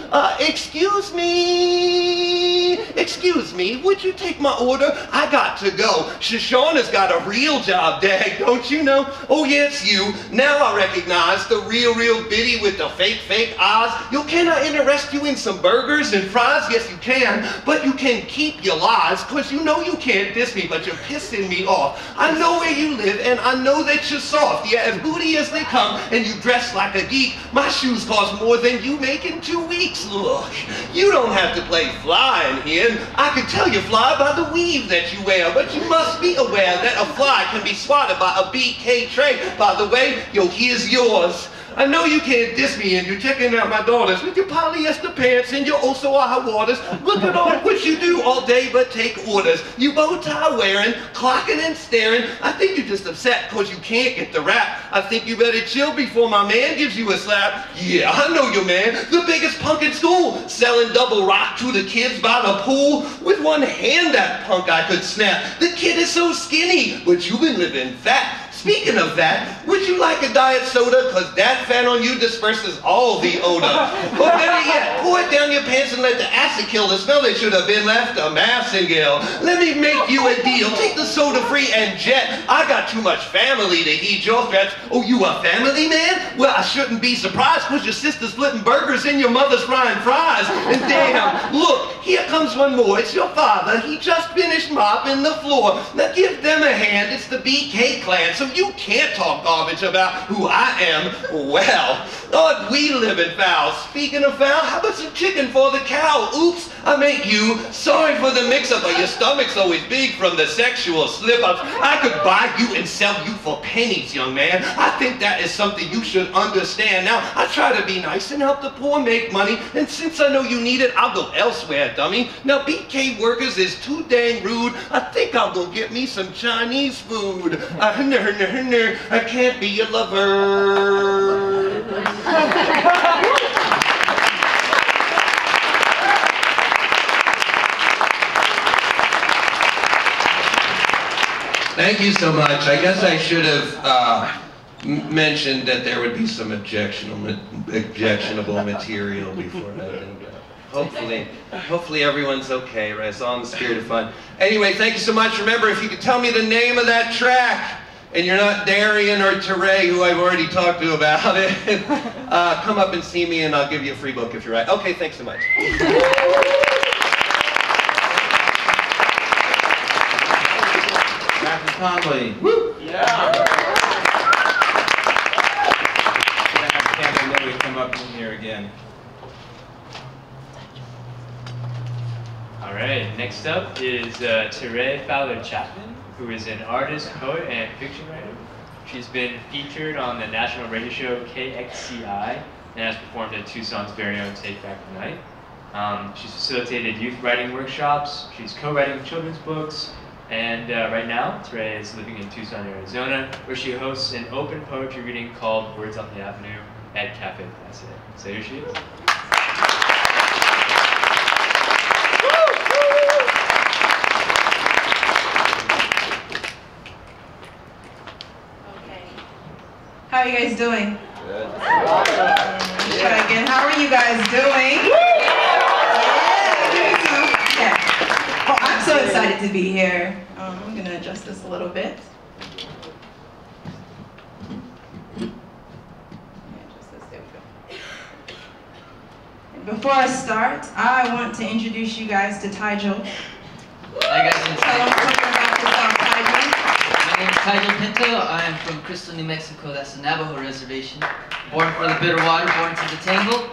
Excuse me. Would you take my order? I got to go. Shoshana's got a real job, Dag, don't you know? Oh, yeah, it's you. Now I recognize the real Biddy with the fake eyes. You cannot interest you in some burgers and fries? Yes, you can. But you can keep your lies, because you know you can't diss me, but you're pissing me off. I know where you live, and I know that you're soft. Yeah, as booty as they come, and you dress like a geek. My shoes cost more than you make in 2 weeks. Look, you don't have to play fly in here. I can tell you fly by the weave that you wear, but you must be aware that a fly can be swatted by a BK tray. By the way, yo, here's yours. I know you can't diss me and you're checking out my daughters with your polyester pants and your also high waters. Look at all what you do all day but take orders. You bow tie wearing, clocking and staring. I think you're just upset because you can't get the rap. I think you better chill before my man gives you a slap. Yeah, I know your man, the biggest punk in school, selling double rock to the kids by the pool. With one hand that punk I could snap. The kid is so skinny, but you've been living fat. Speaking of that, would you like a diet soda? Cause that fat on you disperses all the odor. Or better yet, pour it down your pants and let the acid kill the smell. They should have been left a Massingale. Let me make you a deal. Take the soda free and jet. I got too much family to eat your threats. Oh, you a family man? Well, I shouldn't be surprised cause your sister's flipping burgers and your mother's frying fries. And damn, look, here comes one more. It's your father. He just finished mopping the floor. Now give them a hand. It's the BK clan. So you can't talk garbage about who I am. Well, we live in foul. Speaking of foul, how about some chicken for the cow? Oops, I meant you. Sorry for the mix-up, but your stomach's always big from the sexual slip-ups. I could buy you and sell you for pennies, young man. I think that is something you should understand. Now, I try to be nice and help the poor make money, and since I know you need it, I'll go elsewhere, dummy. Now, BK Workers is too dang rude. I think I'll go get me some Chinese food. I can't be your lover. Thank you so much. I guess I should have mentioned that there would be some objectionable material before that. Hopefully everyone's okay, right? It's all in the spirit of fun. Anyway, thank you so much. Remember, if you could tell me the name of that track, and you're not Darian or Tere, who I've already talked to about it, come up and see me and I'll give you a free book if you're right. Okay, thanks so much. Matthew Conley. Woo! Yeah. Can't come up in here again. All right, next up is Tere Fowler-Chapman, who is an artist, poet, and fiction writer. She's been featured on the national radio show KXCI and has performed at Tucson's very own Take Back the Night. She's facilitated youth writing workshops, she's co-writing children's books, and right now, Tere is living in Tucson, Arizona, where she hosts an open poetry reading called Words on the Avenue at Cafe Place. So here she is. How are you guys doing? Good. Try again. How are you guys doing? Yeah. Oh, I'm so excited to be here. I'm going to adjust this a little bit. Adjust this. There we go. before I start, I want to introduce you guys to Taijo. Hi guys, Tell them something about yourself, Taijo. my name is Taijo Pinto. I am from Crystal, New Mexico. That's the Navajo reservation. Born for the bitter water, born to the tangle.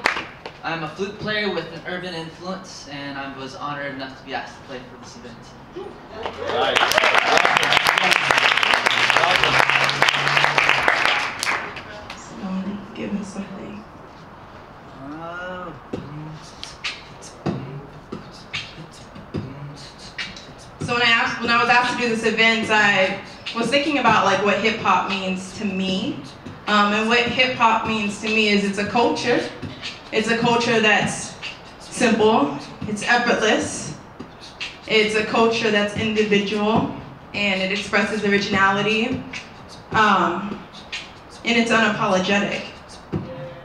I'm a flute player with an urban influence, and I was honored enough to be asked to play for this event. Somebody give us something. So when I was asked to do this event, I was thinking about like what hip hop means to me. And what hip hop means to me is it's a culture. It's a culture that's simple, it's effortless, it's a culture that's individual, and it expresses originality, and it's unapologetic.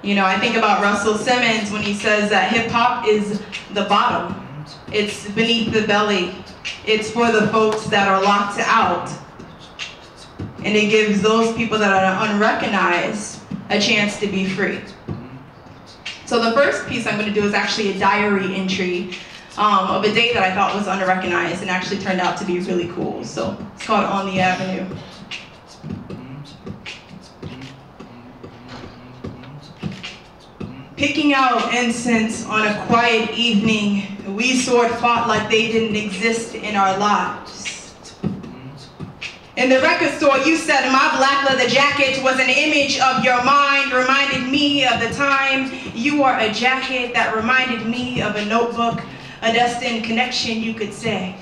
You know, I think about Russell Simmons when he says that hip hop is the bottom. It's beneath the belly. It's for the folks that are locked out. And it gives those people that are unrecognized a chance to be free. So the first piece I'm going to do is actually a diary entry of a day that I thought was unrecognized and actually turned out to be really cool. So it's called On the Avenue. Picking out incense on a quiet evening, we sword fought like they didn't exist in our lives. In the record store, you said my black leather jacket was an image of your mind, reminded me of the time you wore a jacket that reminded me of a notebook, a destined connection, you could say.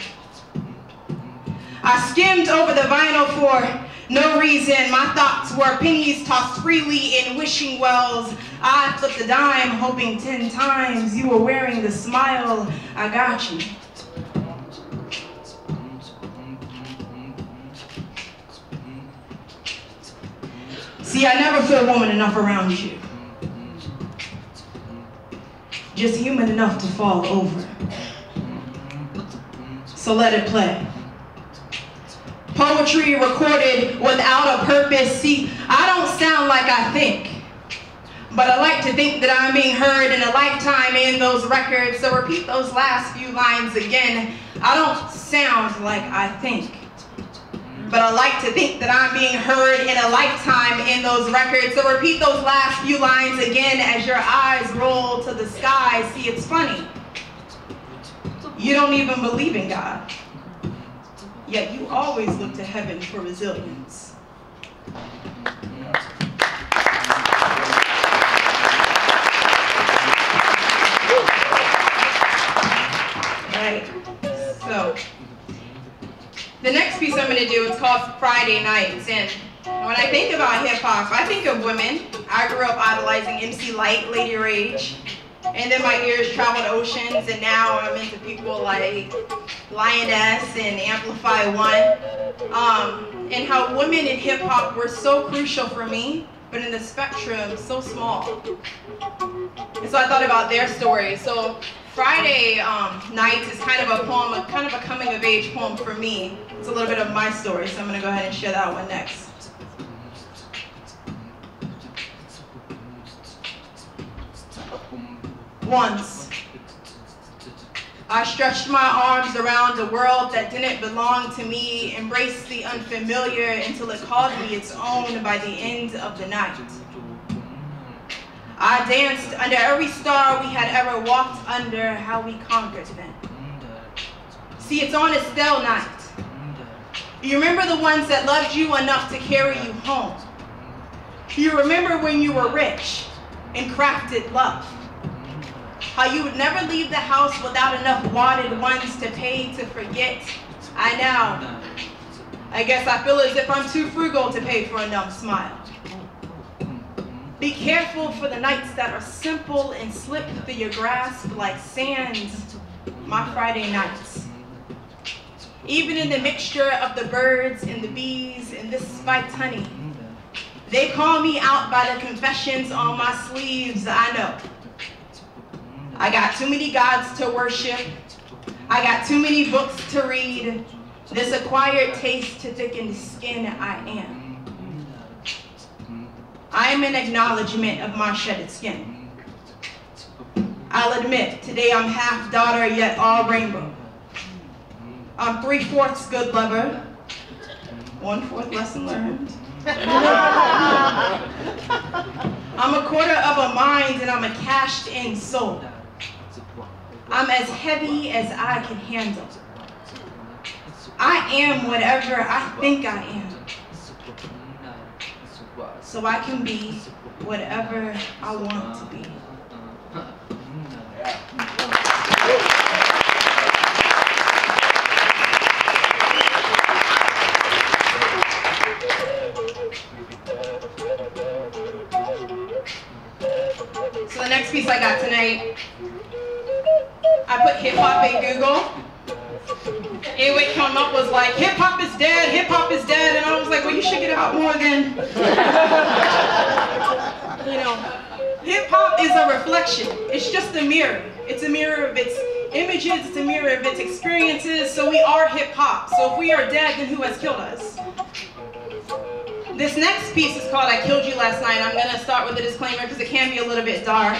I skimmed over the vinyl for no reason. My thoughts were pennies tossed freely in wishing wells. I flipped a dime, hoping 10 times you were wearing the smile. I got you. See, I never feel woman enough around you. Just human enough to fall over. So let it play. Poetry recorded without a purpose. See, I don't sound like I think, but I like to think that I'm being heard in a lifetime in those records. So repeat those last few lines again. I don't sound like I think, but I like to think that I'm being heard in a lifetime in those records. So repeat those last few lines again as your eyes roll to the sky. See, it's funny. You don't even believe in God, yet you always look to heaven for resilience. Right. So the next piece I'm going to do is called Friday Nights. And when I think about hip hop, I think of women. I grew up idolizing MC Lyte, Lady Rage. And then my ears traveled oceans, and now I'm into people like Lioness and Amplify One. And how women in hip hop were so crucial for me, but in the spectrum, so small. And so I thought about their story. So Friday Nights is kind of a poem, kind of a coming of age poem for me. It's a little bit of my story, so I'm gonna go ahead and share that one next. Once, I stretched my arms around a world that didn't belong to me, embraced the unfamiliar until it called me its own by the end of the night. I danced under every star we had ever walked under, how we conquered them. See, it's on a still night. You remember the ones that loved you enough to carry you home. You remember when you were rich and crafted love. How you would never leave the house without enough wanted ones to pay to forget. I guess I feel as if I'm too frugal to pay for enough smile. Be careful for the nights that are simple and slip through your grasp like sands, my Friday nights. Even in the mixture of the birds and the bees and this spiked honey, they call me out by the confessions on my sleeves, I know. I got too many gods to worship. I got too many books to read. This acquired taste to thicken the skin I am. I am an acknowledgement of my shedded skin. I I'll admit, today I'm half daughter, yet all rainbow. I'm 3/4 good lover, 1/4 lesson learned. I'm a quarter of a mind and I'm a cashed in soul. I'm as heavy as I can handle. I am whatever I think I am. So I can be whatever I want to be. So the next piece I got tonight, I put hip hop in Google. And what came up was like, hip hop is dead, hip hop is dead. And I was like, well, you should get out more than, you know. Hip hop is a reflection. It's just a mirror. It's a mirror of its images, it's a mirror of its experiences. So we are hip hop. So if we are dead, then who has killed us? This next piece is called I Killed You Last Night. I'm gonna start with a disclaimer because it can be a little bit dark.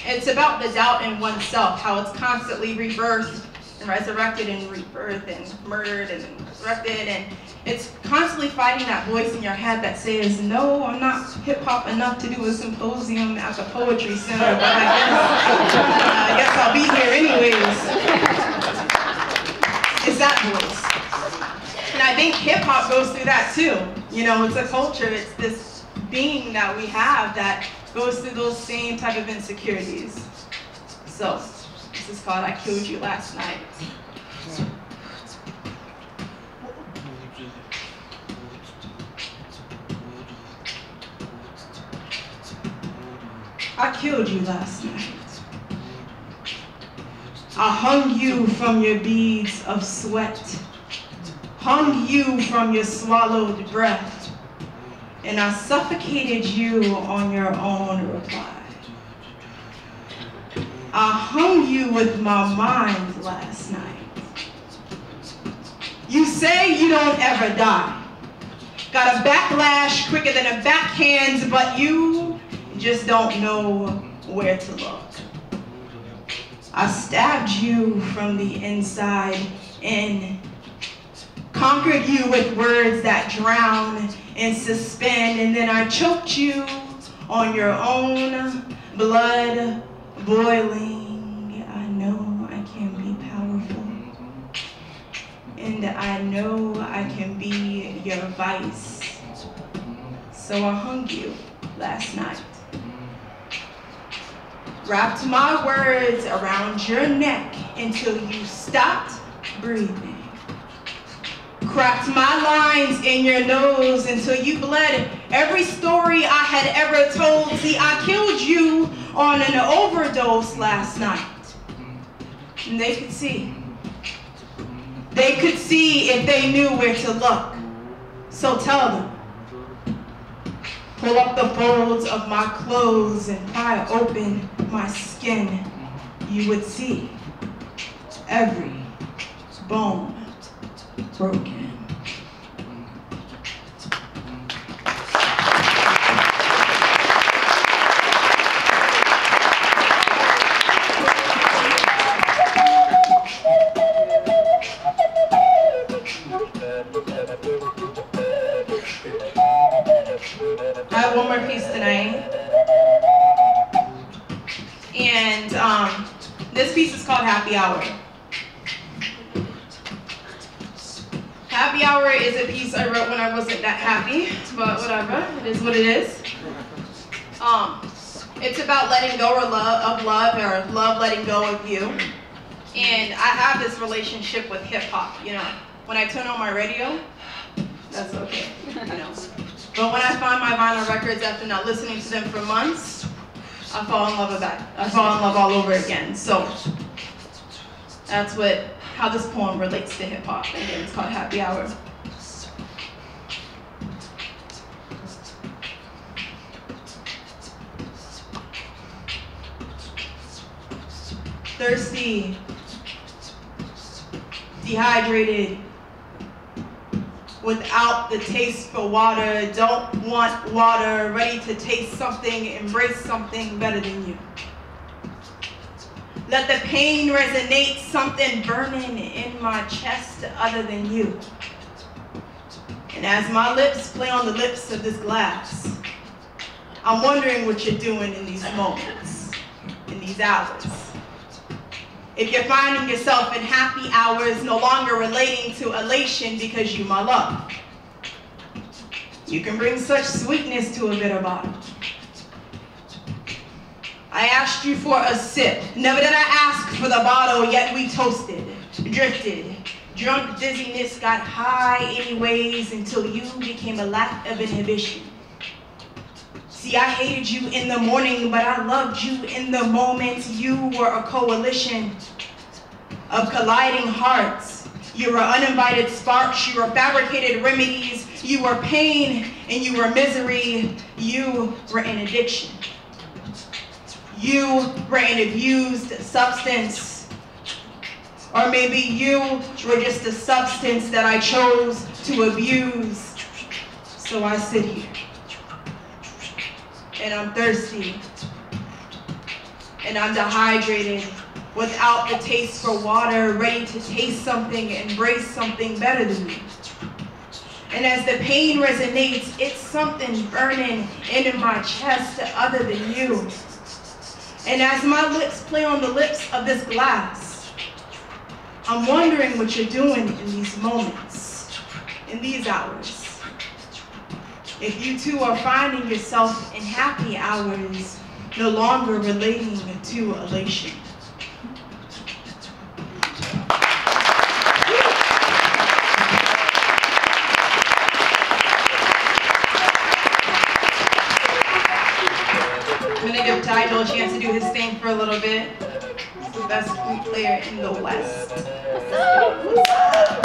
It's about the doubt in oneself, how it's constantly rebirthed and resurrected and rebirthed and murdered and resurrected, and it's constantly fighting that voice in your head that says, no, I'm not hip-hop enough to do a symposium at the Poetry Center, but I guess I'll be here anyways. It's that voice. And I think hip-hop goes through that too. You know, it's a culture, it's this being that we have that goes through those same type of insecurities. So, this is called I Killed You Last Night. I killed you last night. I hung you from your beads of sweat, hung you from your swallowed breath, and I suffocated you on your own reply. I hung you with my mind last night. You say you don't ever die. Got a backlash quicker than a backhand, but you just don't know where to look. I stabbed you from the inside in, conquered you with words that drown and suspend, and then I choked you on your own blood boiling. I know I can be powerful, and I know I can be your vice. So I hung you last night. Wrapped my words around your neck until you stopped breathing. Cracked my lines in your nose until you bled every story I had ever told. See, I killed you on an overdose last night. And they could see. They could see if they knew where to look. So tell them. Pull up the folds of my clothes and pry open my skin. You would see every bone broken. I have one more piece tonight, and this piece is called Happy Hour. Happy Hour is a piece I wrote when I wasn't that happy, but whatever, it is what it is. It's about letting go of love, or love letting go of you. And I have this relationship with hip hop, you know. When I turn on my radio, that's okay, you know. But when I find my vinyl records after not listening to them for months, I fall in love with that. I fall in love all over again. So that's how this poem relates to hip hop. Again, it's called Happy Hour. Thirsty, dehydrated, without the taste for water, don't want water, ready to taste something, embrace something better than you. Let the pain resonate, something burning in my chest other than you. And as my lips play on the lips of this glass, I'm wondering what you're doing in these moments, in these hours. If you're finding yourself in happy hours, no longer relating to elation because you my love. You can bring such sweetness to a bitter bottle. I asked you for a sip. Never did I ask for the bottle, yet we toasted, drifted. Drunk dizziness got high anyways until you became a lack of inhibition. See, I hated you in the morning, but I loved you in the moment. You were a coalition of colliding hearts. You were uninvited sparks. You were fabricated remedies. You were pain and you were misery. You were an addiction. You were an abused substance. Or maybe you were just a substance that I chose to abuse. So I sit here. And I'm thirsty. And I'm dehydrated. Without the taste for water, ready to taste something, embrace something better than me. And as the pain resonates, it's something burning in my chest other than you. And as my lips play on the lips of this glass, I'm wondering what you're doing in these moments, in these hours. If you too are finding yourself in happy hours, no longer relating to elation. I'm gonna give Tidal a chance to do his thing for a little bit. He's the best flute player in the West.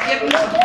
Give him some.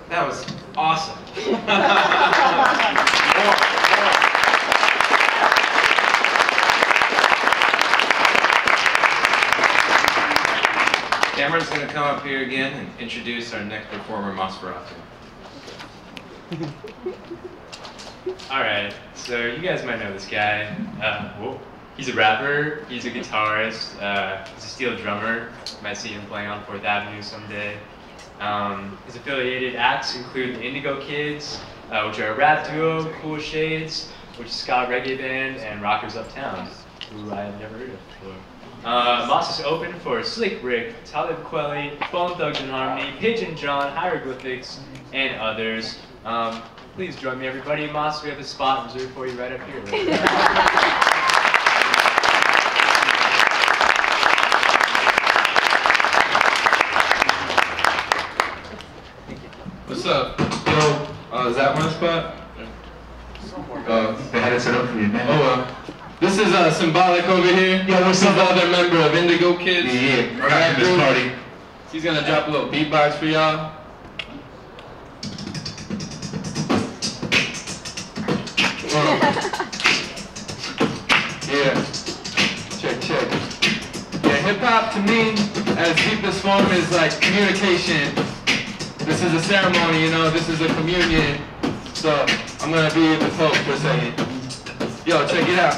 That was awesome. Cameron's going to come up here again and introduce our next performer, Mossferatu. Alright, so you guys might know this guy. He's a rapper, he's a guitarist, he's a steel drummer. You might see him playing on 4th Avenue someday. His affiliated acts include the Indigo Kids, which are a rap duo, Cool Shades, which is a ska reggae band, and Rockers Uptown, who I have never heard of before. Moss is open for Slick Rick, Talib Kweli, Bone Thugs and Harmony, Pigeon John, Hieroglyphics, and others. Please join me, everybody. Moss, we have a spot reserved for you right up here. What's up? Yo, is that one spot? They had it set up for you, man. Oh, this is Symbolic over here. Yo, what's up? Another member of Indigo Kids. Yeah, right this party. He's gonna drop a little beatbox for y'all. Yeah. Check. Yeah, hip hop to me, at its deepest form, is like communication. This is a ceremony, you know, this is a communion. So I'm gonna be the Pope for a second. Yo, check it out.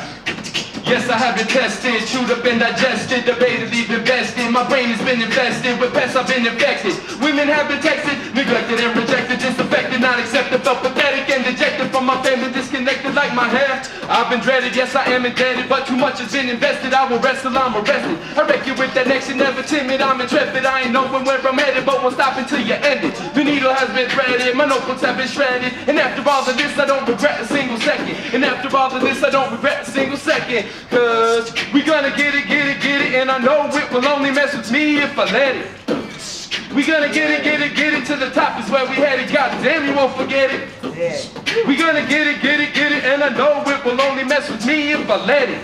Yes, I have been tested, chewed up and digested, debated, even invested. My brain has been infested with pests, I've been infected. Women have been texted, neglected and rejected, disaffected, not accepted, felt pathetic and dejected from my family, disconnected like my hair. I've been dreaded, yes, I am indebted, but too much has been invested. I will wrestle, I'm arrested. I wreck you with that next, never timid, I'm intrepid. I ain't knowing where I'm headed, but won't stop until you end it. The needle steel has been threaded, my notebooks have been shredded. And after all of this, I don't regret a single second. And after all of this, I don't regret a single second. Cause we gonna get it, get it, get it. And I know it will only mess with me if I let it. We gonna get it, get it, get it. To the top is where we headed. Goddamn, you won't forget it. We gonna get it, get it, get it. And I know it will only mess with me if I let it.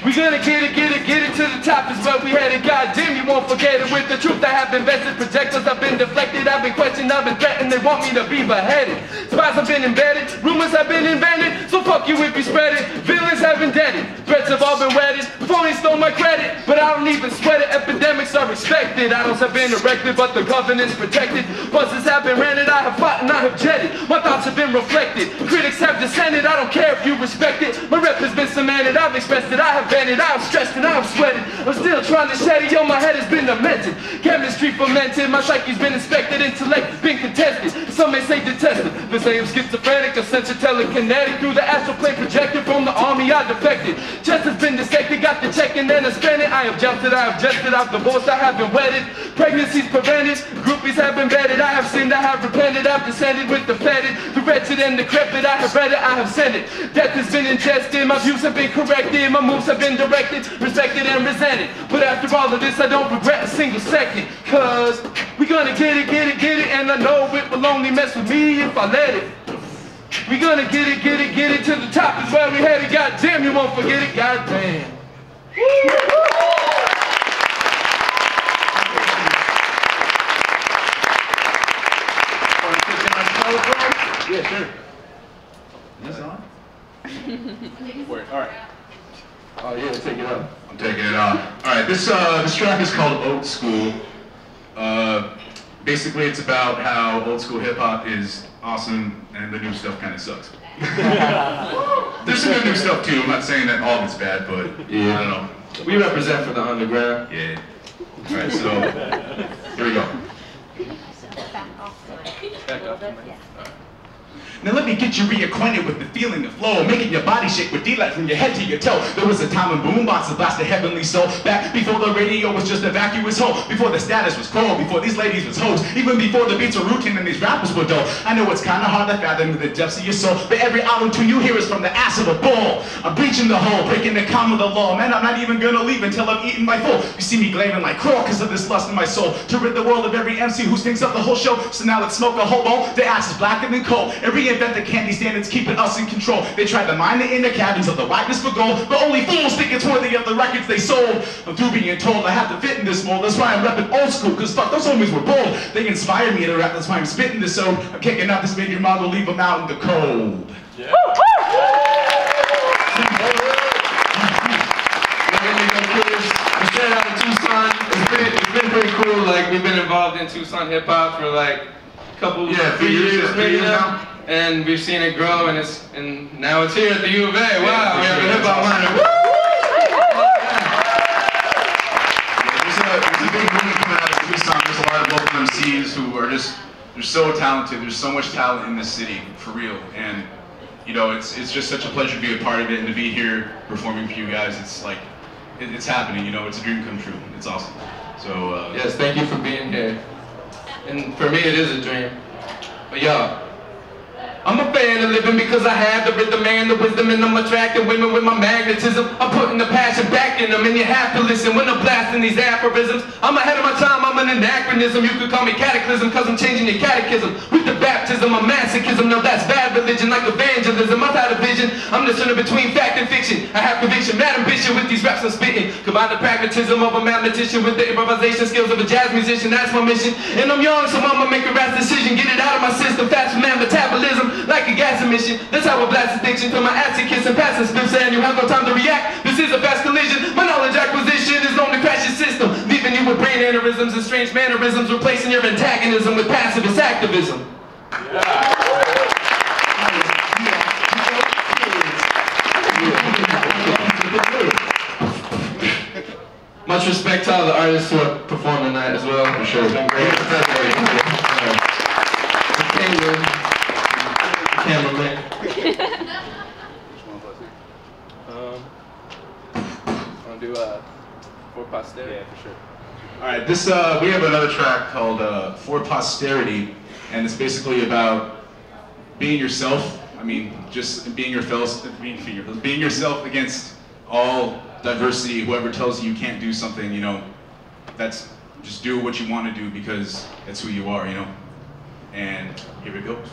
We gonna get it, get it, get it. To the top is where we headed. Goddamn, you won't forget it. With the truth I have been vested, projectors I've been deflected, I've been questioned, I've been threatened. They want me to be beheaded. Spies have been embedded, rumors have been invented. So fuck you if you spread it. Villains have been deaded, threats have all been wedded. Phonies stole my credit, but I don't even sweat it. Epidemics are respected. Idols have been erected, but the governance protected. Buses have been rented, I have fought and I have jetted. My thoughts have been reflected. Critics have descended, I don't care if you respect it. My rep has been cemented, I've expressed it, I have vented, I'm stressed and I'm sweating. I'm still trying to shed it, yo, my head has been demented. Chemistry fermented, my psyche's been inspected. Intellect has been contested, some may say detested. This I am schizophrenic, a sense of telekinetic. Through the astral plane projected from the army I defected. Chest has been dissected, got the check and then I spent it. I have jilted, I have jested, I've divorced, I have been wedded. Pregnancies prevented, groupies have been vetted. I have sinned, I have repented, I've descended with the fetid. The wretched and decrepit, I have read it, I have sent it. Death has been ingested, my views have been corrected. My moves have been directed, respected and resented. But after all of this, I don't regret a single second. Cause we gonna get it, get it, get it. And I know it will only mess with me if I let it. We gonna get it, get it, get it. To the top is where we headed. Goddamn, you won't forget it. Goddamn. Yeah, sure. Is this on? Word. All right. Oh yeah, take it up. I'm taking it off. All right, this track is called Old School. Basically, it's about how old school hip hop is awesome and the new stuff kind of sucks. There's some good new stuff too. I'm not saying that all of it's bad, but yeah, I don't know. We represent for the underground. Yeah. All right, so here we go. Back off. Now let me get you reacquainted with the feeling of flow, making your body shake with delight from your head to your toe. There was a time when boomboxes blasted heavenly soul, back before the radio was just a vacuous hole, before the status was cold, before these ladies was hoes, even before the beats were routine and these rappers were dull. I know it's kinda hard to fathom the depths of your soul, but every auto-tune you hear is from the ass of a bull. I'm breaching the hole, breaking the calm of the law. Man, I'm not even gonna leave until I've eaten my full. You see me glaving like crawl because of this lust in my soul, to rid the world of every MC who stinks up the whole show. So now let's smoke a whole bone, the ass is blacker than coal, and reinvent the candy standards keeping us in control. They tried to mine the inner cabins of the whiteness for gold, but only fools think it's worthy of the records they sold. I'm through being told I have to fit in this mold. That's why I'm repping old school, cause fuck, those homies were bold. They inspired me to rap, that's why I'm spitting this ode. I'm kicking out this major model, leave them out in the cold. Yeah. Straight out of Tucson, it's been pretty cool. Like, we've been involved in Tucson hip hop for like a couple, few years maybe now. And we've seen it grow, and now it's here at the U of A. Wow, we have a hip hop minor. There's a big movement coming out of Tucson. There's a lot of local MCs who are just, they're so talented. There's so much talent in this city, for real. And you know, it's just such a pleasure to be a part of it and to be here performing for you guys. It's like, it's happening, you know, it's a dream come true. It's awesome. So, yes, thank you for being here. And for me, it is a dream. But y'all, I'm a fan of living because I have the rhythm and the wisdom, and I'm attracting women with my magnetism. I'm putting the passion back in them, and you have to listen when I'm blasting these aphorisms. I'm ahead of my time, I'm an anachronism. You could call me cataclysm, cause I'm changing your catechism. With the baptism of masochism, no, that's bad religion, like evangelism. I've had a vision, I'm discerning between fact and fiction. I have conviction, mad ambition with these raps I'm spitting. Combine the pragmatism of a mathematician with the improvisation skills of a jazz musician, that's my mission. And I'm young, so I'ma make a rash decision. Get it out of my system, fast for man metabolism. Like a gas emission, that's how I blast addiction. Till my acid kiss and pass and spiff, saying you have no time to react. This is a fast collision. My knowledge acquisition is known to crash your system, leaving you with brain aneurysms and strange mannerisms, replacing your antagonism with pacifist activism. Much respect to all the artists who are performing tonight as well. For sure. It's been great. Cameraman. Want to do For Posterity? Yeah, for sure. all right, this we have another track called For Posterity. and it's basically about being yourself. I mean, just being yourself against all diversity. Whoever tells you can't do something, you know, that's just do what you want to do because that's who you are, you know. And here it goes.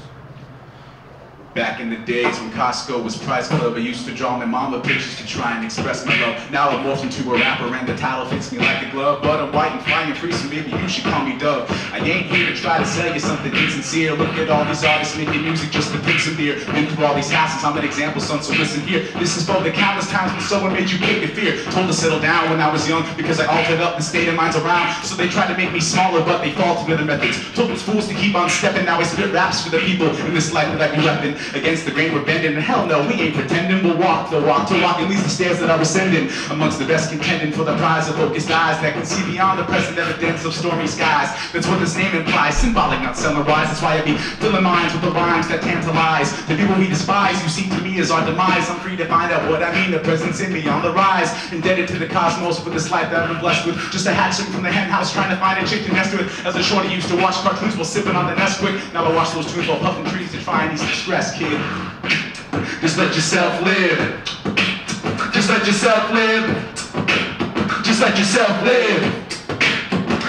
Back in the days when Costco was Price Club, I used to draw my mama pictures to try and express my love. Now I'm morphed into a rapper and the title fits me like a glove. But I'm white and flying free, so maybe you should call me Dove. I ain't here to try to sell you something insincere. Look at all these artists making music just to pick some beer. Been through all these houses, I'm an example, son, so listen here. This is for the countless times when someone made you kick your fear. Told to settle down when I was young because I altered up the state of minds around. So they tried to make me smaller, but they faltered with their methods. Told those fools to keep on stepping. Now I spit raps for the people in this life that I be repping. Against the grain we're bending, and hell no, we ain't pretending. We'll walk the walk to walk, at least the stairs that I was sending. Amongst the best contending for the prize of focused eyes that can see beyond the present evidence of stormy skies. That's what this name implies, symbolic, not summarized. That's why I be filling minds with the rhymes that tantalize. The people we despise, who see to me as our demise. I'm free to find out what I mean, the presence in me on the rise. Indebted to the cosmos for this life that I've been blessed with. Just a hatchling from the hen house trying to find a chick to nest with. As a shorty used to watch cartoons while sipping on the Nesquik. Now I watch those tunes while puffing trees to try and ease the stress, kid. Just let yourself live. Just let yourself live. Just let yourself live.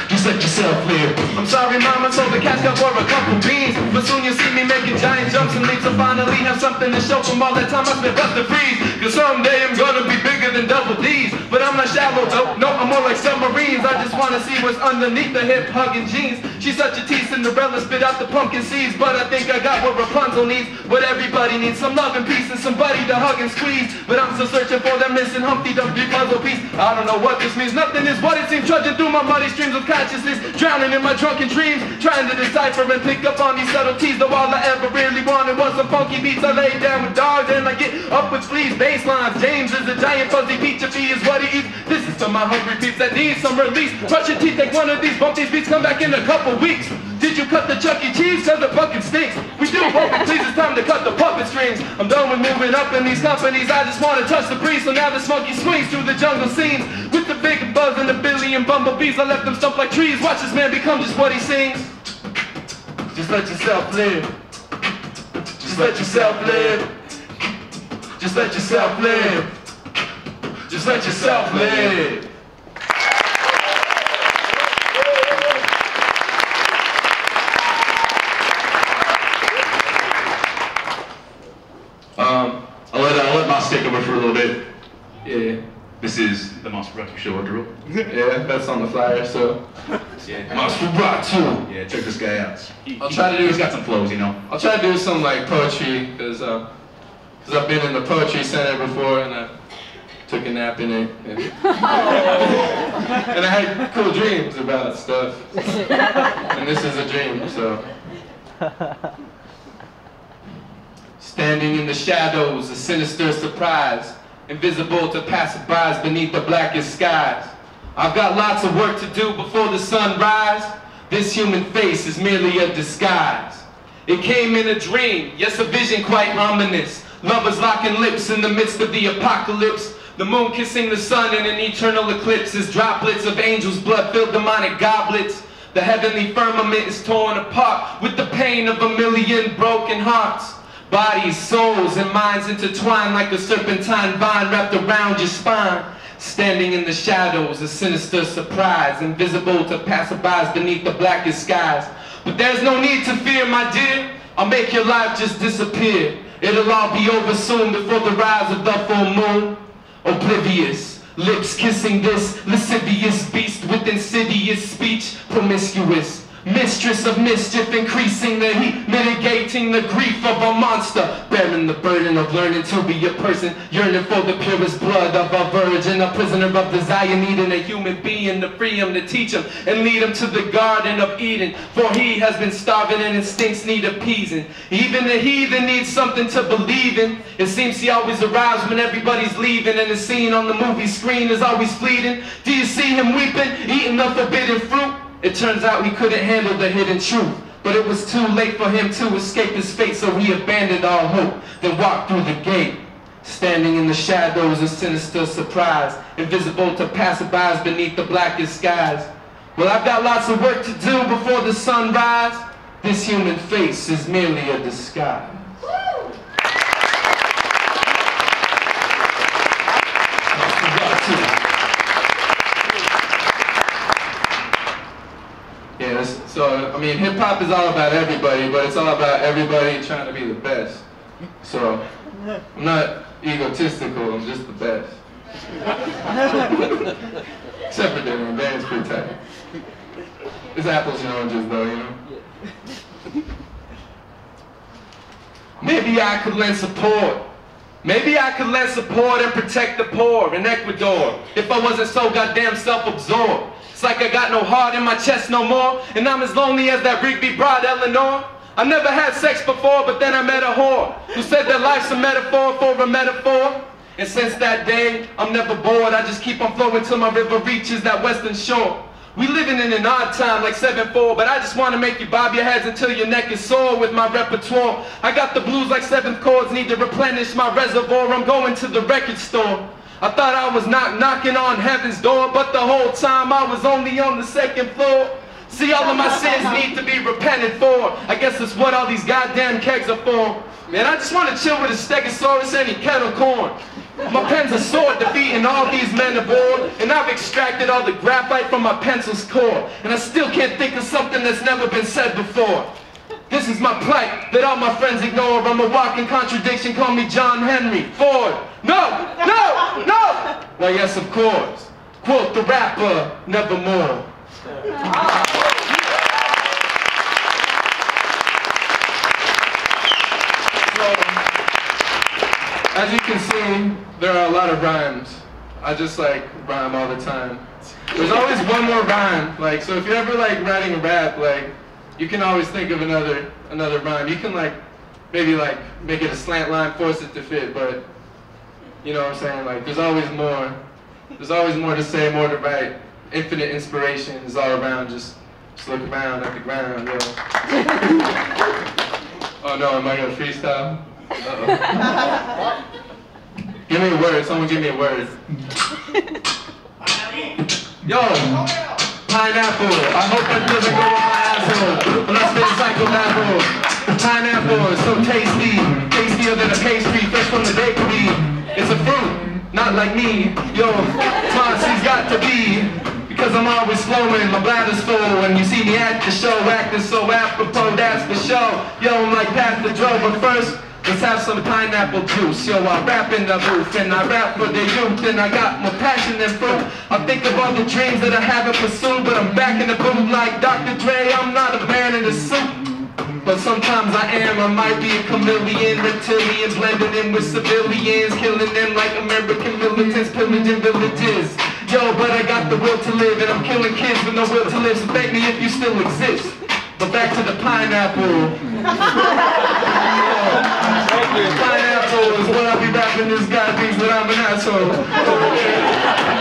Just let yourself live. I'm sorry, mama, sold the cash cup for a couple beans. But soon you'll see me making giant jumps and leaps. I'll finally have something to show from all that time I spent busting freeze. Cause someday I'm gonna be bigger than double D's. But I'm not shallow, no, I'm more like submarines. I just wanna see what's underneath the hip-hugging jeans. She's such a tease, Cinderella spit out the pumpkin seeds. But I think I got what Rapunzel needs. What everybody needs, some love and peace and somebody to hug and squeeze. But I'm still searching for that missing Humpty Dumpty puzzle piece. I don't know what this means, nothing is what it seems. Trudging through my muddy streams of consciousness, drowning in my drunken dreams, trying to decipher and pick up on these subtleties. Though all I ever really wanted was some funky beats. I lay down with dogs and I get up with fleas. Bass lines, James is a giant fuzzy peach. If he is what he eats, this is to my hungry peeps that need some release. Brush your teeth, take one of these, bump these beats, come back in a couple weeks. Did you cut the Chuck E. Cheese? Cause the bucket stinks. We do hope it please, it's time to cut the puppet strings. I'm done with moving up in these companies, I just wanna touch the breeze. So now the smoky swings through the jungle scenes. With the big buzz and the billion bumblebees, I left them stump like trees. Watch this man become just what he sings. Just let yourself live. Just let yourself live. Just let yourself live. Just let yourself live. I'll let Moss take over for a little bit. Yeah. This is the Mossferatu show, drill. Yeah, that's on the flyer, so. Yeah. Mossferatu. Yeah, check this guy out. I'll try to do. He's got some flows, you know. I'll try to do some like poetry, cause I've been in the poetry center before and I took a nap in it, and I had cool dreams about stuff. And this is a dream, so. Standing in the shadows, a sinister surprise, invisible to passerbys beneath the blackest skies. I've got lots of work to do before the sun rise. This human face is merely a disguise. It came in a dream, yes, a vision quite ominous. Lovers locking lips in the midst of the apocalypse. The moon kissing the sun in an eternal eclipse as droplets of angels' blood-filled demonic goblets. The heavenly firmament is torn apart with the pain of a million broken hearts. Bodies, souls, and minds intertwined like a serpentine vine wrapped around your spine. Standing in the shadows, a sinister surprise, invisible to passerbys beneath the blackest skies. But there's no need to fear, my dear. I'll make your life just disappear. It'll all be over soon before the rise of the full moon. Oblivious, lips kissing this lascivious beast with insidious speech, promiscuous. Mistress of mischief, increasing the heat, mitigating the grief of a monster, bearing the burden of learning to be a person, yearning for the purest blood of a virgin, a prisoner of desire, needing a human being to free him, to teach him, and lead him to the Garden of Eden. For he has been starving and instincts need appeasing. Even the heathen needs something to believe in. It seems he always arrives when everybody's leaving, and the scene on the movie screen is always fleeting. Do you see him weeping, eating the forbidden fruit? It turns out he couldn't handle the hidden truth, but it was too late for him to escape his fate, so he abandoned all hope, then walked through the gate. Standing in the shadows, a sinister surprise, invisible to passerbys beneath the blackest skies. Well, I've got lots of work to do before the sun rise. This human face is merely a disguise. Yeah, so, I mean, hip-hop is all about everybody, but it's all about everybody trying to be the best. So, I'm not egotistical, I'm just the best. Except for Darian, Darian's pretty tight. It's apples and oranges though, you know? Maybe I could lend support. Maybe I could lend support and protect the poor in Ecuador if I wasn't so goddamn self-absorbed. It's like I got no heart in my chest no more, and I'm as lonely as that Rigby broad Eleanor. I never had sex before, but then I met a whore who said that life's a metaphor for a metaphor. And since that day, I'm never bored. I just keep on flowing till my river reaches that western shore. We living in an odd time like 7-4, but I just want to make you bob your heads until your neck is sore with my repertoire. I got the blues like 7th chords, need to replenish my reservoir. I'm going to the record store. I thought I was not knocking on heaven's door, but the whole time I was only on the 2nd floor. See, all of my sins need to be repented for. I guess that's what all these goddamn kegs are for. Man, I just want to chill with a stegosaurus and eat kettle corn. My pen's a sword defeating all these men aboard, and I've extracted all the graphite from my pencil's core, and I still can't think of something that's never been said before. This is my plight that all my friends ignore. I'm a walking contradiction, call me John Henry Ford. No, no, no! Why yes, of course. Quote the rapper, nevermore. As you can see, there are a lot of rhymes. I just like rhyme all the time. There's always one more rhyme. Like, so if you're ever like writing a rap, like, you can always think of another rhyme. You can like, maybe like make it a slant line, force it to fit, but you know what I'm saying? Like, there's always more. There's always more to say, more to write. Infinite inspiration is all around. Just look around at the ground, yo. Oh no, am I gonna freestyle? Uh-oh. Give me a word, someone give me a word. Yo, pineapple. I hope that doesn't go in my asshole when I spit psychobabble. Pineapple is so tasty, tastier than a pastry, fresh from the bakery. It's a fruit, not like me. Yo, Tom's got to be. Because I'm always flowing, my bladder's full. When you see me at the show, acting so apropos, that's for show. Yo, I'm like Pastor Joe, but first, let's have some pineapple juice. Yo, I rap in the booth, and I rap for the youth, and I got more passion than fruit. I think of all the dreams that I haven't pursued, but I'm back in the booth like Dr. Dre. I'm not a man in a suit, but sometimes I am. I might be a chameleon, reptilian, blending in with civilians, killing them like American militants, pillaging villages. Yo, but I got the will to live, and I'm killing kids with no will to live, so thank me if you still exist. But back to the pineapple. Pineapple is what I be rapping. This guy thinks that I'm an asshole.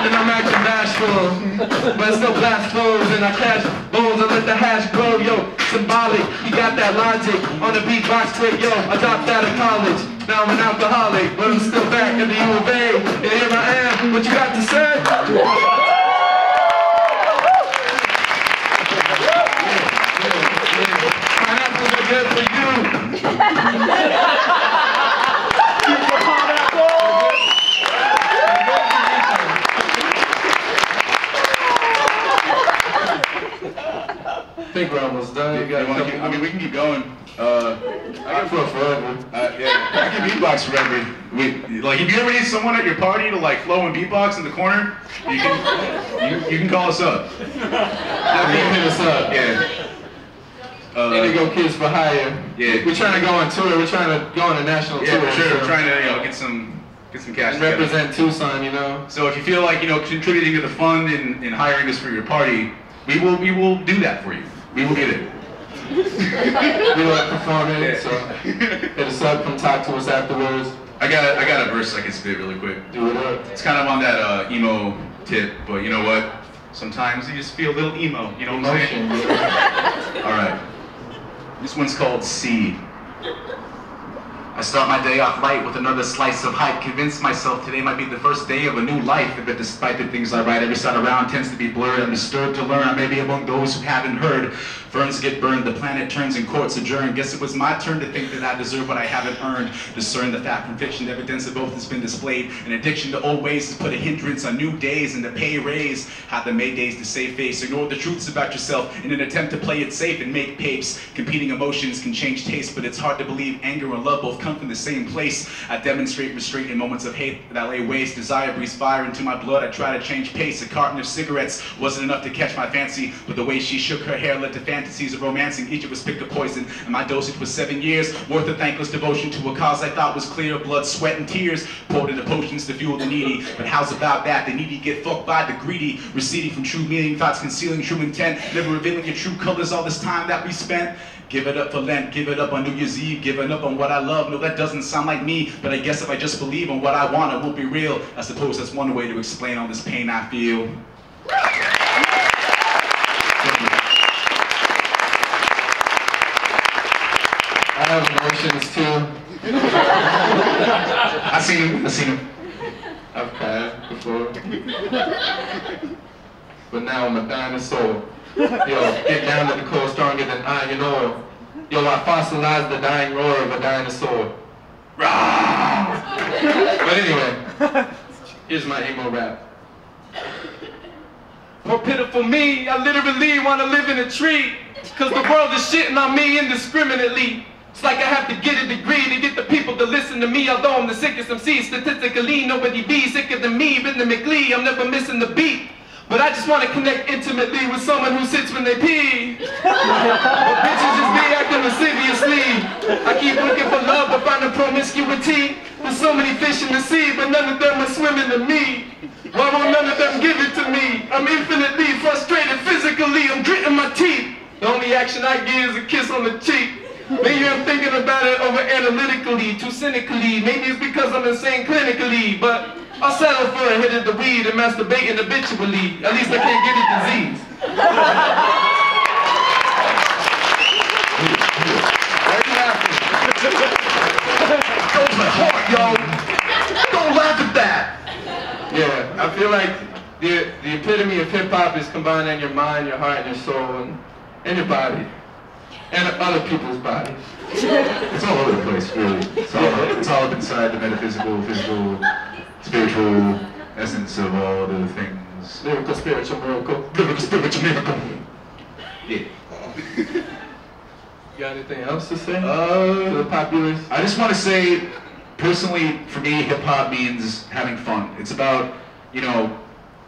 And I'm acting bashful, but still blast flows, and I cash bowls, I let the hash grow. Yo, symbolic, you got that logic on the beatbox trick. Yo, I dropped out of college. Now I'm an alcoholic, but I'm still back at the U of A, and here I am. What you got to say? Pineapples are good for you. I think we're almost done. I mean, we can keep going. I can flow forever. Yeah, I can beatbox forever. Like, if you ever need someone at your party to like flow and beatbox in the corner, you can call us up. Definitely hit us up. Yeah. Indigo Kids for Hire. Yeah. We're trying to go on tour. We're trying to go on a national tour. Yeah, for sure. So We're trying to get some cash and together. represent Tucson, you know. So if you feel like contributing to the fund and hiring us for your party, we will do that for you. We will get it. We like performing, yeah. So hit us up, come talk to us afterwards. I got a verse I can spit really quick. Do it up. It's kind of on that emo tip, but you know what? Sometimes you just feel a little emo. You know what I'm saying? All right. This one's called C. I start my day off light with another slice of hype. Convince myself today might be the first day of a new life. But despite the things I write, every side around tends to be blurred. I'm disturbed to learn I may be among those who haven't heard. Ferns get burned, the planet turns and courts adjourn. Guess it was my turn to think that I deserve what I haven't earned. Discern the fact from fiction, evidence of both has been displayed. An addiction to old ways has put a hindrance on new days, and the pay raise had the May days to save face. Ignore the truths about yourself in an attempt to play it safe and make papes. Competing emotions can change taste, but it's hard to believe anger and love both come from the same place. I demonstrate restraint in moments of hate that I lay waste. Desire breathes fire into my blood. I try to change pace. A carton of cigarettes wasn't enough to catch my fancy, but the way she shook her hair led to fantasies of romancing. Each of us picked a poison, and my dosage was 7 years worth of thankless devotion to a cause I thought was clear. Blood, sweat, and tears poured into potions to fuel the needy. But how's about that? The needy get fucked by the greedy, receding from true meaning, thoughts concealing true intent, never revealing your true colors. All this time that we spent. Give it up for Lent, give it up on New Year's Eve, giving up on what I love. No, that doesn't sound like me, but I guess if I just believe in what I want, it won't be real. I suppose that's one way to explain all this pain I feel. I have emotions too. I seen him. I've cried before. But now I'm a dinosaur. Yo, get down to the core stronger than iron ore. Yo, I fossilized the dying roar of a dinosaur. But anyway, here's my emo rap. More pitiful me, I literally want to live in a tree. Cause the world is shitting on me indiscriminately. It's like I have to get a degree to get the people to listen to me. Although I'm the sickest MC, statistically nobody be sicker than me. Rhythmically, I'm never missing the beat. But I just want to connect intimately with someone who sits when they pee. But bitches just be acting lasciviously. I keep looking for love but finding promiscuity. There's so many fish in the sea, but none of them are swimming to me. Why won't none of them give it to me? I'm infinitely frustrated physically, I'm gritting my teeth. The only action I get is a kiss on the cheek. Maybe I'm thinking about it over analytically, too cynically. Maybe it's because I'm insane clinically, but I'll settle for a hit of the weed and masturbating habitually. At least I can't get a disease. Why are you laughing? That was my heart, yo. Don't laugh at that. Yeah, I feel like the epitome of hip hop is combining your mind, your heart, and your soul, and your body. And other people's bodies. It's all over the place, really. It's all up inside the metaphysical, physical, spiritual essence of all the things. Lyrical, spiritual, miracle. Lyrical, spiritual, miracle. Yeah. You got anything else to say to the populace? I just want to say, personally, for me, hip-hop means having fun. It's about, you know,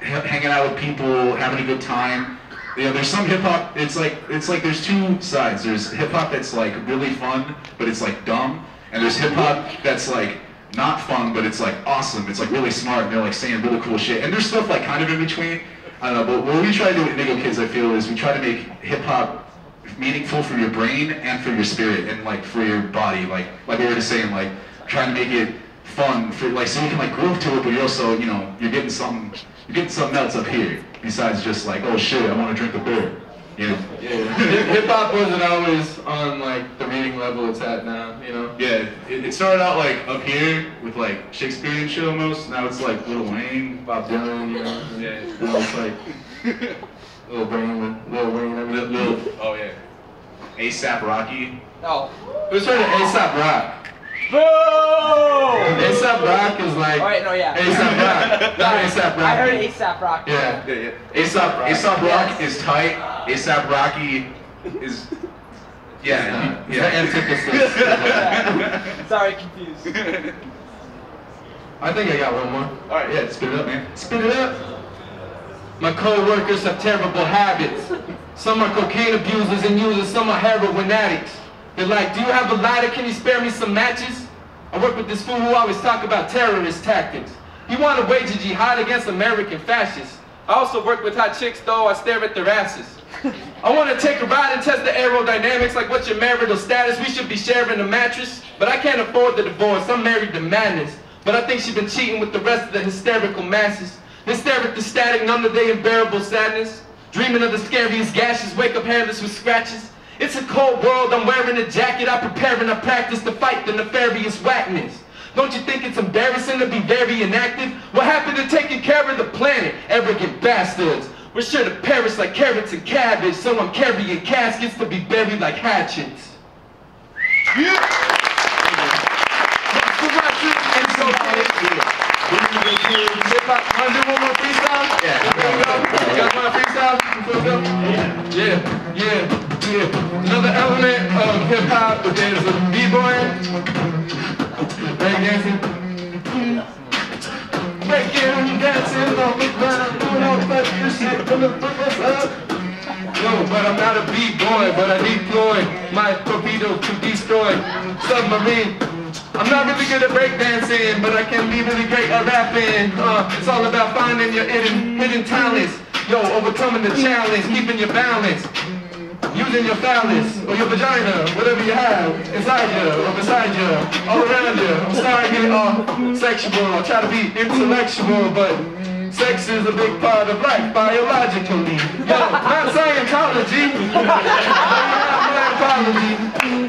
hanging out with people, having a good time. You know, there's some hip-hop, it's like there's two sides. There's hip-hop that's like really fun, but it's like dumb. And there's hip-hop that's like not fun, but it's like awesome. It's like really smart, and they're like saying really cool shit. And there's stuff like kind of in between. I don't know, but what we try to do with Nigga Kids, I feel, is we try to make hip-hop meaningful for your brain and for your spirit and like for your body. Like we were just saying, like trying to make it fun for like so you can like groove to it, but you're also, you know, you're getting something else up here besides just like, oh shit, I want to drink a beer. You know? Yeah. Hip hop wasn't always on like the reading level it's at now, you know? Yeah, it started out like up here with like Shakespearean shit almost. Now it's like Lil Wayne, Bob Dylan, you know? Yeah. Now it's like Lil Wayne, oh yeah. A$AP Rocky. No. Who's heard of A$AP Rock? Boo! A$AP Rock is like. Oh, wait, no, yeah. A$AP Rock. Not A$AP Rocky. I heard A$AP Rock. Yeah. A$AP Rock is tight. A$AP Rocky is. Yeah. Antithesis. Sorry, confused. I think I got one more. Alright, yeah, spit it up, man. Spit it up. My co-workers have terrible habits. Some are cocaine abusers and users, some are heroin addicts. They're like, do you have a lighter? Can you spare me some matches? I work with this fool who always talk about terrorist tactics. He want to wage a jihad against American fascists. I also work with hot chicks though, I stare at their asses. I want to take a ride and test the aerodynamics, like what's your marital status? We should be sharing a mattress. But I can't afford the divorce, I'm married to madness. But I think she's been cheating with the rest of the hysterical masses. They stare at the static, numb to their unbearable sadness. Dreaming of the scariest gashes, wake up hairless with scratches. It's a cold world, I'm wearing a jacket, I prepare and I practice to fight the nefarious whackness. Don't you think it's embarrassing to be very inactive? What happened to taking care of the planet? Arrogant bastards. We're sure to perish like carrots and cabbage, so I'm carrying caskets to be buried like hatchets. Yeah. And so, wanna do one more freestyle? Yeah. You guys want a freestyle? Yeah. Another element of hip hop is a b-boying, breakdancing. Breaking, dancing on the ground, doing all that shit from the first up. No, but I'm not a b-boy, but I deploy my torpedo to destroy submarine. I'm not really good at breakdancing, but I can be really great at rapping. It's all about finding your hidden talents. Yo, overcoming the challenge, keeping your balance. Using your phallus, or your vagina, whatever you have, inside you, or beside you, all around you. I'm sorry to get all sexual, I try to be intellectual, but sex is a big part of life, biologically. Yo, not Scientology. My apology.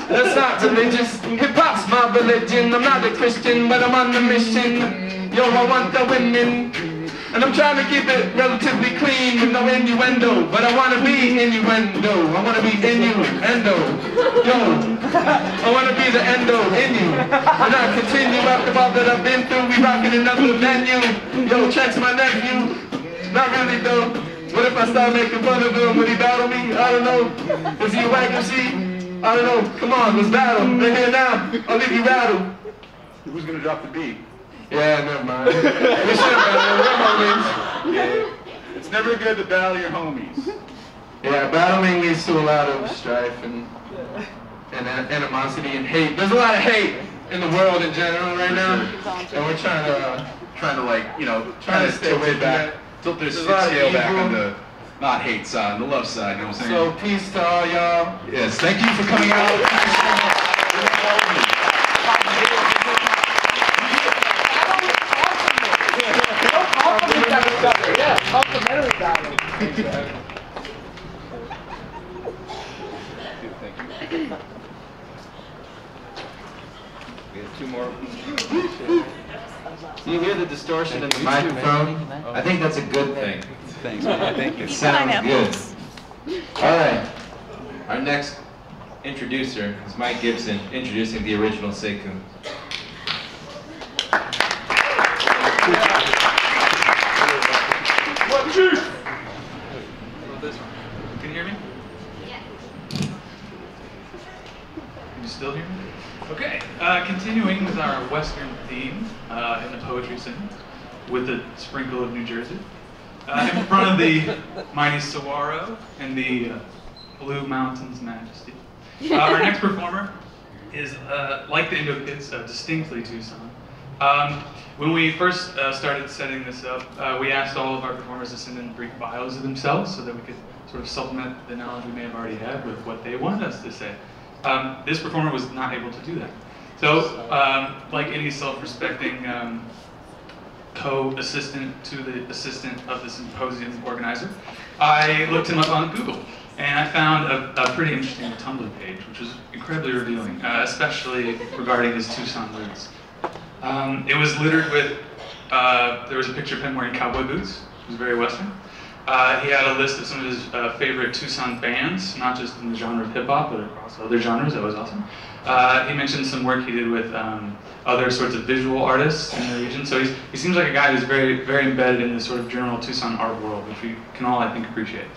That's not religious. Hip-hop's my religion. I'm not a Christian, but I'm on the mission. Yo, I want the women. And I'm trying to keep it relatively clean with no innuendo. But I want to be innuendo. I want to be innuendo. Yo, I want to be the endo in you. And I continue after all that I've been through. We rocking another venue. Yo, Check's my nephew. Not really though. What if I start making fun of him? Would he battle me? I don't know. Is he a whack MC? I don't know. Come on, let's battle. They're here now. I'll leave you rattled. Who's gonna drop the beat? Yeah, never mind. We should battle. We're homies. Yeah. It's never good to battle your homies. Yeah, battling leads to a lot of strife and animosity and hate. There's a lot of hate in the world in general right now, and we're trying to like, you know, trying to stay way back. Tilt this There's a lot of scale back evil. on the not hate side, the love side, you know what I'm saying? So peace to all y'all. Yes, thank you for coming out. Yeah, complimentary battle. We have two more. Do you hear the distortion in the microphone? I think that's a good thing. Thanks, man. Thank you. It sounds good. All right. Our next introducer is Mike Gibson, introducing the original Saku. Can you hear me? Yeah. Can you still hear me? Okay. Continuing with our Western theme in the Poetry Center with a sprinkle of New Jersey. In front of the mighty Saguaro and the Blue Mountains Majesty. Our next performer is, like the Indo Kids, distinctly Tucson. When we first started setting this up, we asked all of our performers to send in brief bios of themselves so that we could sort of supplement the knowledge we may have already had with what they wanted us to say. This performer was not able to do that. So, like any self-respecting co-assistant to the assistant of the symposium organizer, I looked him up on Google. And I found a pretty interesting Tumblr page, which was incredibly revealing, especially regarding his Tucson roots. It was littered with, there was a picture of him wearing cowboy boots. It was very Western. He had a list of some of his favorite Tucson bands, not just in the genre of hip-hop, but across other genres. That was awesome. He mentioned some work he did with other sorts of visual artists in the region. So he seems like a guy who's very, very embedded in the sort of general Tucson art world, which we can all, I think, appreciate.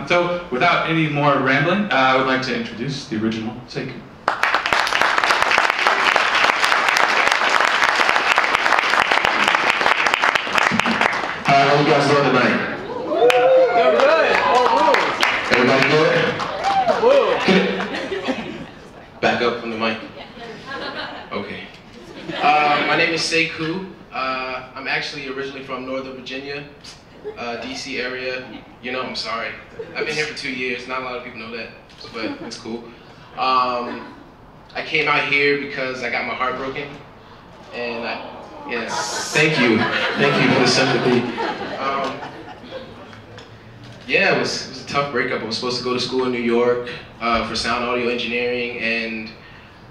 So without any more rambling, I would like to introduce the original Saku. How you guys doing tonight? You're good. All rules. Everybody good? Back up from the mic. Okay. My name is Saku. I'm actually originally from Northern Virginia, DC area. You know, I'm sorry. I've been here for 2 years. Not a lot of people know that, but it's cool. I came out here because I got my heart broken, and thank you for the sympathy. Yeah, it was a tough breakup. I was supposed to go to school in New York for sound audio engineering, and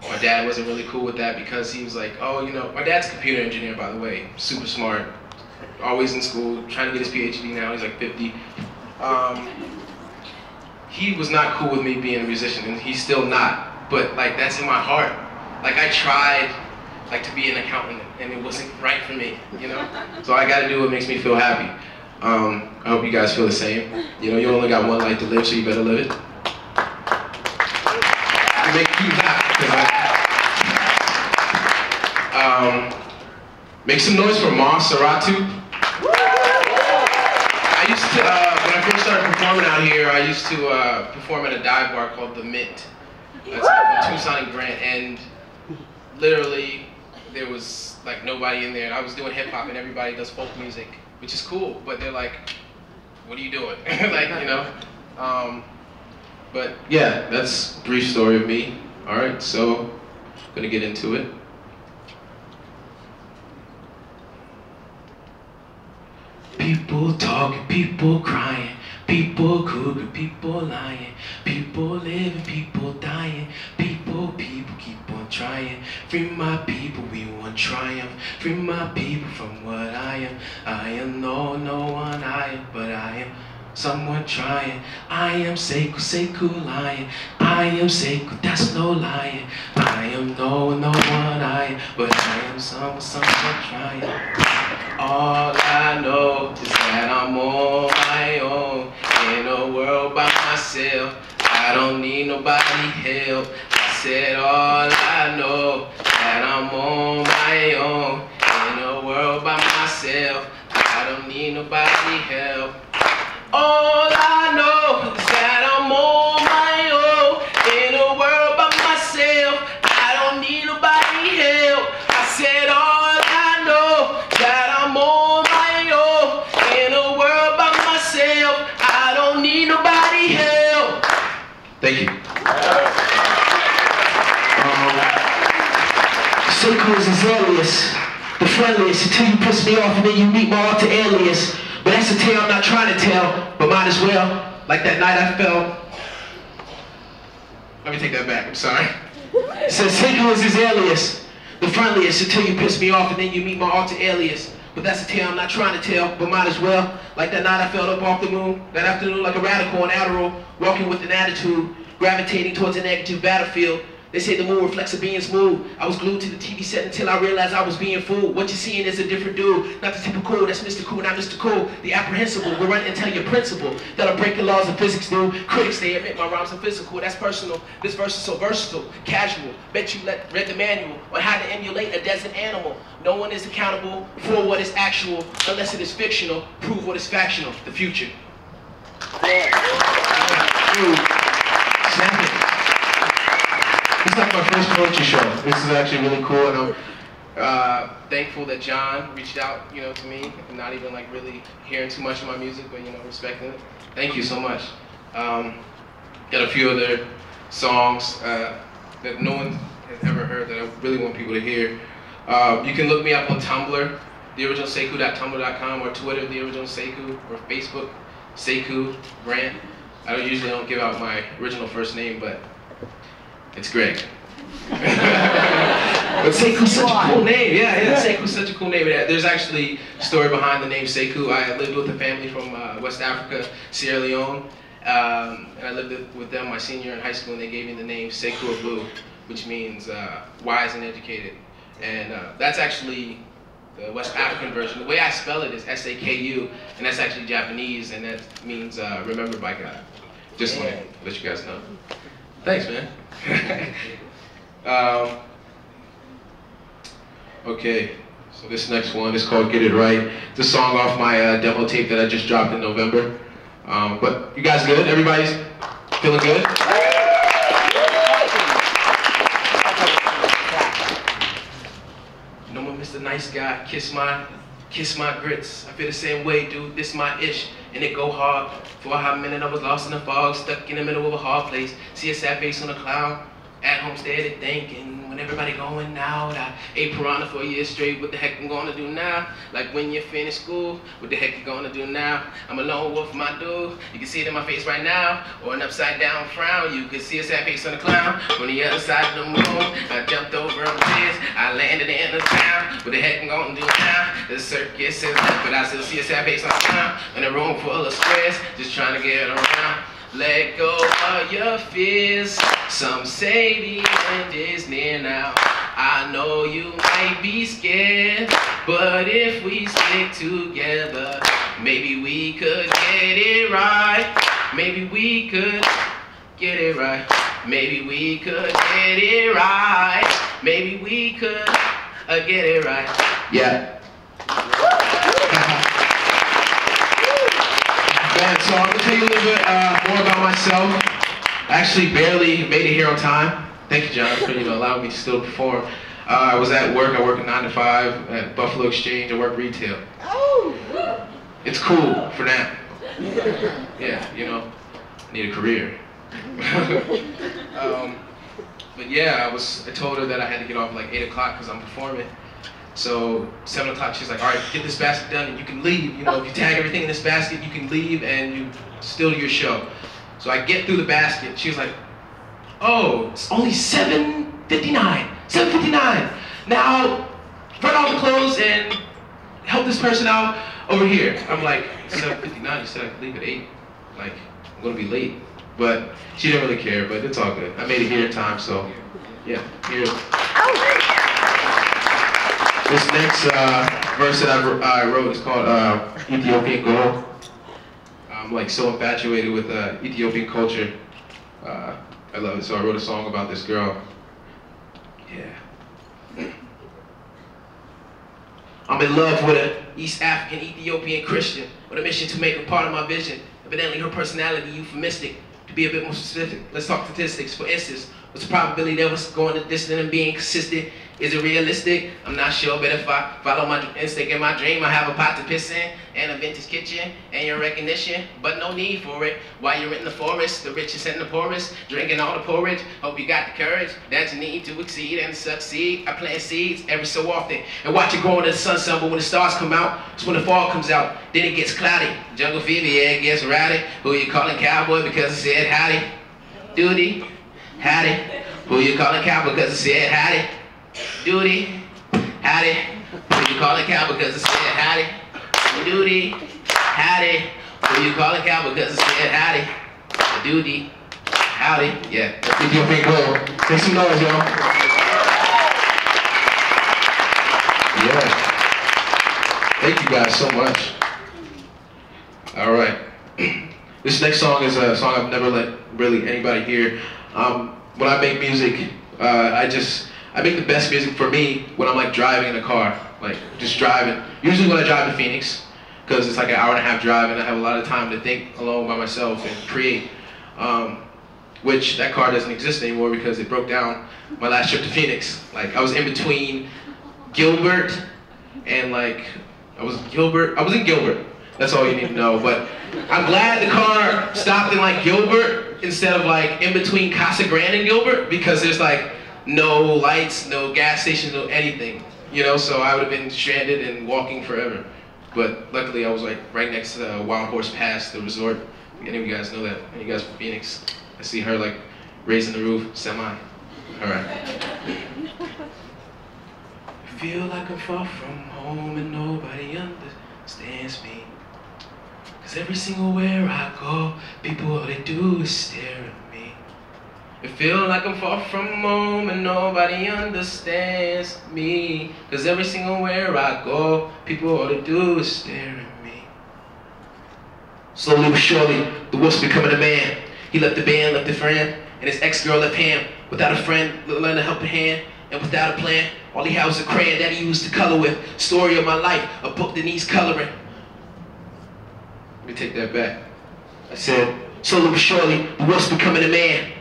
my dad wasn't really cool with that because he was like, oh, you know, my dad's a computer engineer, by the way, super smart, always in school, trying to get his PhD now, he's like 50. He was not cool with me being a musician, and he's still not, but like that's in my heart. Like I tried like to be an accountant, and it wasn't right for me, you know? So I gotta do what makes me feel happy. I hope you guys feel the same. You know, you only got one life to live, so you better live it. Make you make some noise for Mossferatu. I used to, when I first started performing out here, I used to perform at a dive bar called The Mint. That's in Tucson and Grant, and literally there was like nobody in there, and I was doing hip hop, and everybody does folk music, which is cool, but they're like, what are you doing? Like, you know? But yeah, that's a brief story of me. All right, so I'm gonna get into it. People talking, people crying, people cooking, people lying, people living, people dying, people keep on trying. Free my people, we want triumph. Free my people from what I am. I am no one I am, but I am someone trying. I am Saku lying. I am Saku, that's no lying. I am no one I am, but I am someone trying. All I know is that I'm on my own, in a world by myself. I don't need nobody help. I said all I know, that I'm on my own, in a world by myself. I don't need nobody help. All I know is that I'm on my own, in a world by myself. I don't need nobody help. I said all I know, that I'm on my own, in a world by myself. I don't need nobody help. Thank you. Saku is his alias, the friendliest, until you piss me off and then you meet my alter alias. But that's a tale I'm not trying to tell, but might as well. Like that night I fell. Let me take that back, I'm sorry. Says Saku is his alias, the friendliest, until you piss me off and then you meet my alter alias. But that's a tale I'm not trying to tell, but might as well. Like that night I fell up off the moon, that afternoon like a radical on Adderall, walking with an attitude, gravitating towards a negative battlefield. They say the moon reflects a being's mood. I was glued to the TV set until I realized I was being fooled. What you're seeing is a different dude, not the typical, that's Mr. Cool, not Mr. Cool. The apprehensible will run and tell your principle that I'm breaking laws of physics, dude. Critics, they admit my rhymes are physical, that's personal. This verse is so versatile, casual. Bet you read the manual on how to emulate a desert animal. No one is accountable for what is actual, unless it is fictional. Prove what is factional, the future. Dude, snap it. This is like my first poetry show. This is actually really cool, and I'm thankful that John reached out, you know, to me, and not even like really hearing too much of my music, but you know, respecting it. Thank you so much. Got a few other songs that no one has ever heard that I really want people to hear. You can look me up on Tumblr, theoriginalsaku.tumblr.com, or Twitter, theoriginalsaku, or Facebook, Saku Grant. I usually don't give out my original first name, but it's Greg. But Saku's such a cool name. Yeah, Saku's such a cool name. There's actually a story behind the name Saku. I lived with a family from West Africa, Sierra Leone, and I lived with them my senior year in high school, and they gave me the name Saku Abu, which means wise and educated. And that's actually the West African version. The way I spell it is S-A-K-U, and that's actually Japanese, and that means remembered by God. Just want to let you guys know. Thanks, man. Okay, so this next one is called Get It Right. It's a song off my demo tape that I just dropped in November. But you guys good? Everybody's feeling good? No more Mr. Nice Guy, kiss my grits. I feel the same way, dude, this my ish, and it go hard. For a hot minute I was lost in the fog, stuck in the middle of a hard place. See a sad face on a cloud, at home steady thinking, when everybody going out, I ate piranha for a year straight, what the heck I'm gonna do now? Like when you finish school, what the heck you gonna do now? I'm a lone wolf, my dude, you can see it in my face right now, or an upside down frown, you can see a sad face on the clown. From the other side of the moon, I jumped over a bridge, I landed in the town, what the heck I'm gonna do now? The circus is up, but I still see a sad face on the clown, in a room full of squares, just trying to get around. Let go of your fears. Some say the end is near now. I know you might be scared, but if we stick together, maybe we could get it right. Maybe we could get it right. Maybe we could get it right. Maybe we could get it right. Yeah. So I'm going to tell you a little bit more about myself. I actually barely made it here on time. Thank you, John, for allowing me to still perform. I was at work. I work a 9 to 5 at Buffalo Exchange. I work retail. Oh. It's cool for now. Yeah, I need a career. But yeah, I told her that I had to get off at like 8 o'clock because I'm performing. So 7 o'clock, she's like, all right, get this basket done and you can leave. If you tag everything in this basket, you can leave and you still do your show. So I get through the basket. She was like, oh, it's only 7:59. 7:59. Now, run all the clothes and help this person out over here. I'm like, 7:59, you said I could leave at 8. Like, I'm gonna be late. But she didn't really care, but it's all good. I made it here in time, so yeah, here. This next verse that I wrote is called Ethiopian Gold. I'm like so infatuated with Ethiopian culture. I love it, so I wrote a song about this girl. Yeah. I'm in love with an East African Ethiopian Christian with a mission to make her part of my vision. Evidently her personality euphemistic. To be a bit more specific, let's talk statistics. For instance, what's the probability of us going the distance and being consistent? Is it realistic? I'm not sure, but if I follow my instinct and my dream, I have a pot to piss in, and a vintage kitchen, and your recognition, but no need for it. While you're in the forest, the richest and the poorest, drinking all the porridge, hope you got the courage that you need to exceed and succeed. I plant seeds every so often, and watch it grow into the sunset, but when the stars come out, it's when the fall comes out, then it gets cloudy. Jungle fever, yeah, it gets rowdy. Who you calling cowboy because it said howdy? Duty, howdy. Who you calling cowboy because it said howdy? Duty, howdy. Who you calling cow because it said howdy? Duty, howdy. Who you calling cow because it said howdy? Duty, howdy. Yeah, that's Ethiopian Gold. Make some noise, y'all. Yeah. Thank you guys so much. All right. This next song is a song I've never let really anybody hear. When I make music, I make the best music for me when I'm like driving in a car, like just driving. Usually when I drive to Phoenix, because it's like an hour and a half drive and I have a lot of time to think alone by myself and create. Which that car doesn't exist anymore because it broke down my last trip to Phoenix. Like I was in between Gilbert and like, I was in Gilbert. That's all you need to know. But I'm glad the car stopped in like Gilbert instead of like in between Casa Grande and Gilbert, because there's like no lights, no gas stations, no anything, so I would have been stranded and walking forever. But luckily I was like right next to Wild Horse Pass, the resort. Any of you guys know that? Any of you guys from Phoenix? I see her like raising the roof, semi. All right. I feel like I'm far from home and nobody understands me. Cause every single where I go, people all they do is stare at me. I feel like I'm far from home and nobody understands me. Cause every single where I go, people all they do is stare at me. Slowly but surely, the wolf's becoming a man. He left the band, left a friend, and his ex-girl left him. Without a friend, lend a helping hand, and without a plan, all he had was a crayon that he used to color with. Story of my life, a book that needs coloring. Let me take that back. I said, slowly but surely, the wolf's becoming a man.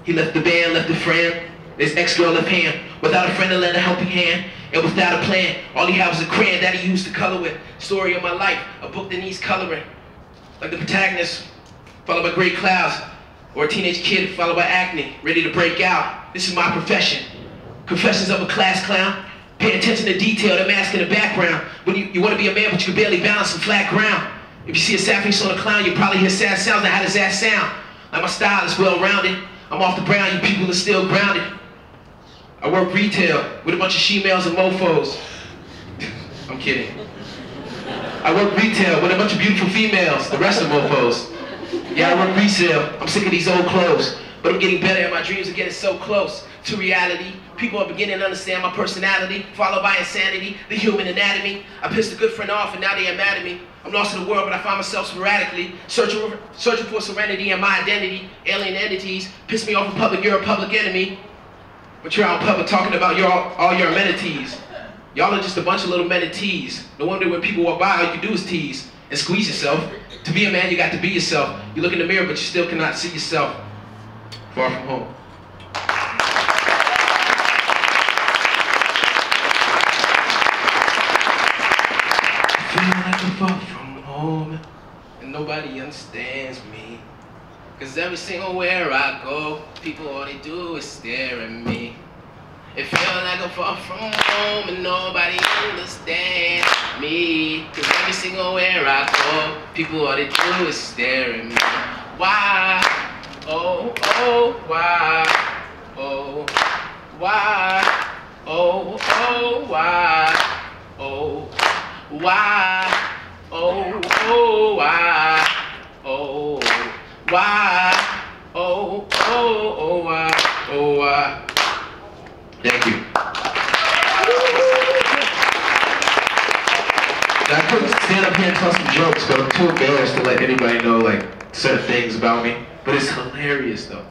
He left the band, left a friend, his ex-girl left him. Without a friend to lend a helping hand, and without a plan, all he had was a crayon that he used to color with. Story of my life, a book that needs coloring. Like the protagonist, followed by gray clouds, Or a teenage kid followed by acne, ready to break out. This is my profession. Confessions of a class clown. Pay attention to detail, the mask in the background. When you want to be a man, but you can barely balance on flat ground. If you see a sad face on a clown, you probably hear sad sounds. Now how does that sound? Like my style is well-rounded. I'm off the ground, you people are still grounded. I work retail with a bunch of she-males and mofos. I'm kidding. I work retail with a bunch of beautiful females, the rest are mofos. Yeah, I work resale. I'm sick of these old clothes. But I'm getting better and my dreams are getting so close to reality. People are beginning to understand my personality, followed by insanity, the human anatomy. I pissed a good friend off and now they are mad at me. I'm lost in the world, but I find myself sporadically searching for serenity and my identity. Alien entities piss me off in public, you're a public enemy. But you're out in public talking about all your amenities. Y'all are just a bunch of little manatees. No wonder when people walk by, all you can do is tease and squeeze yourself. To be a man, you got to be yourself. You look in the mirror, but you still cannot see yourself. Far from home. I feel like I'm far from home, and nobody understands me. Cause every single where I go, people all they do is stare at me. It feels like I'm far from home and nobody understands me. Cause every single where I go, people all they do is stare at me. Why? Oh, oh, why? Oh, why? Oh, oh, why? Oh, why? Oh, oh, why? Oh, why? Oh, oh, oh, why? Oh, why? Thank you. I couldn't stand up here and tell some jokes, but I'm too embarrassed to let anybody know like certain things about me. But it's hilarious though.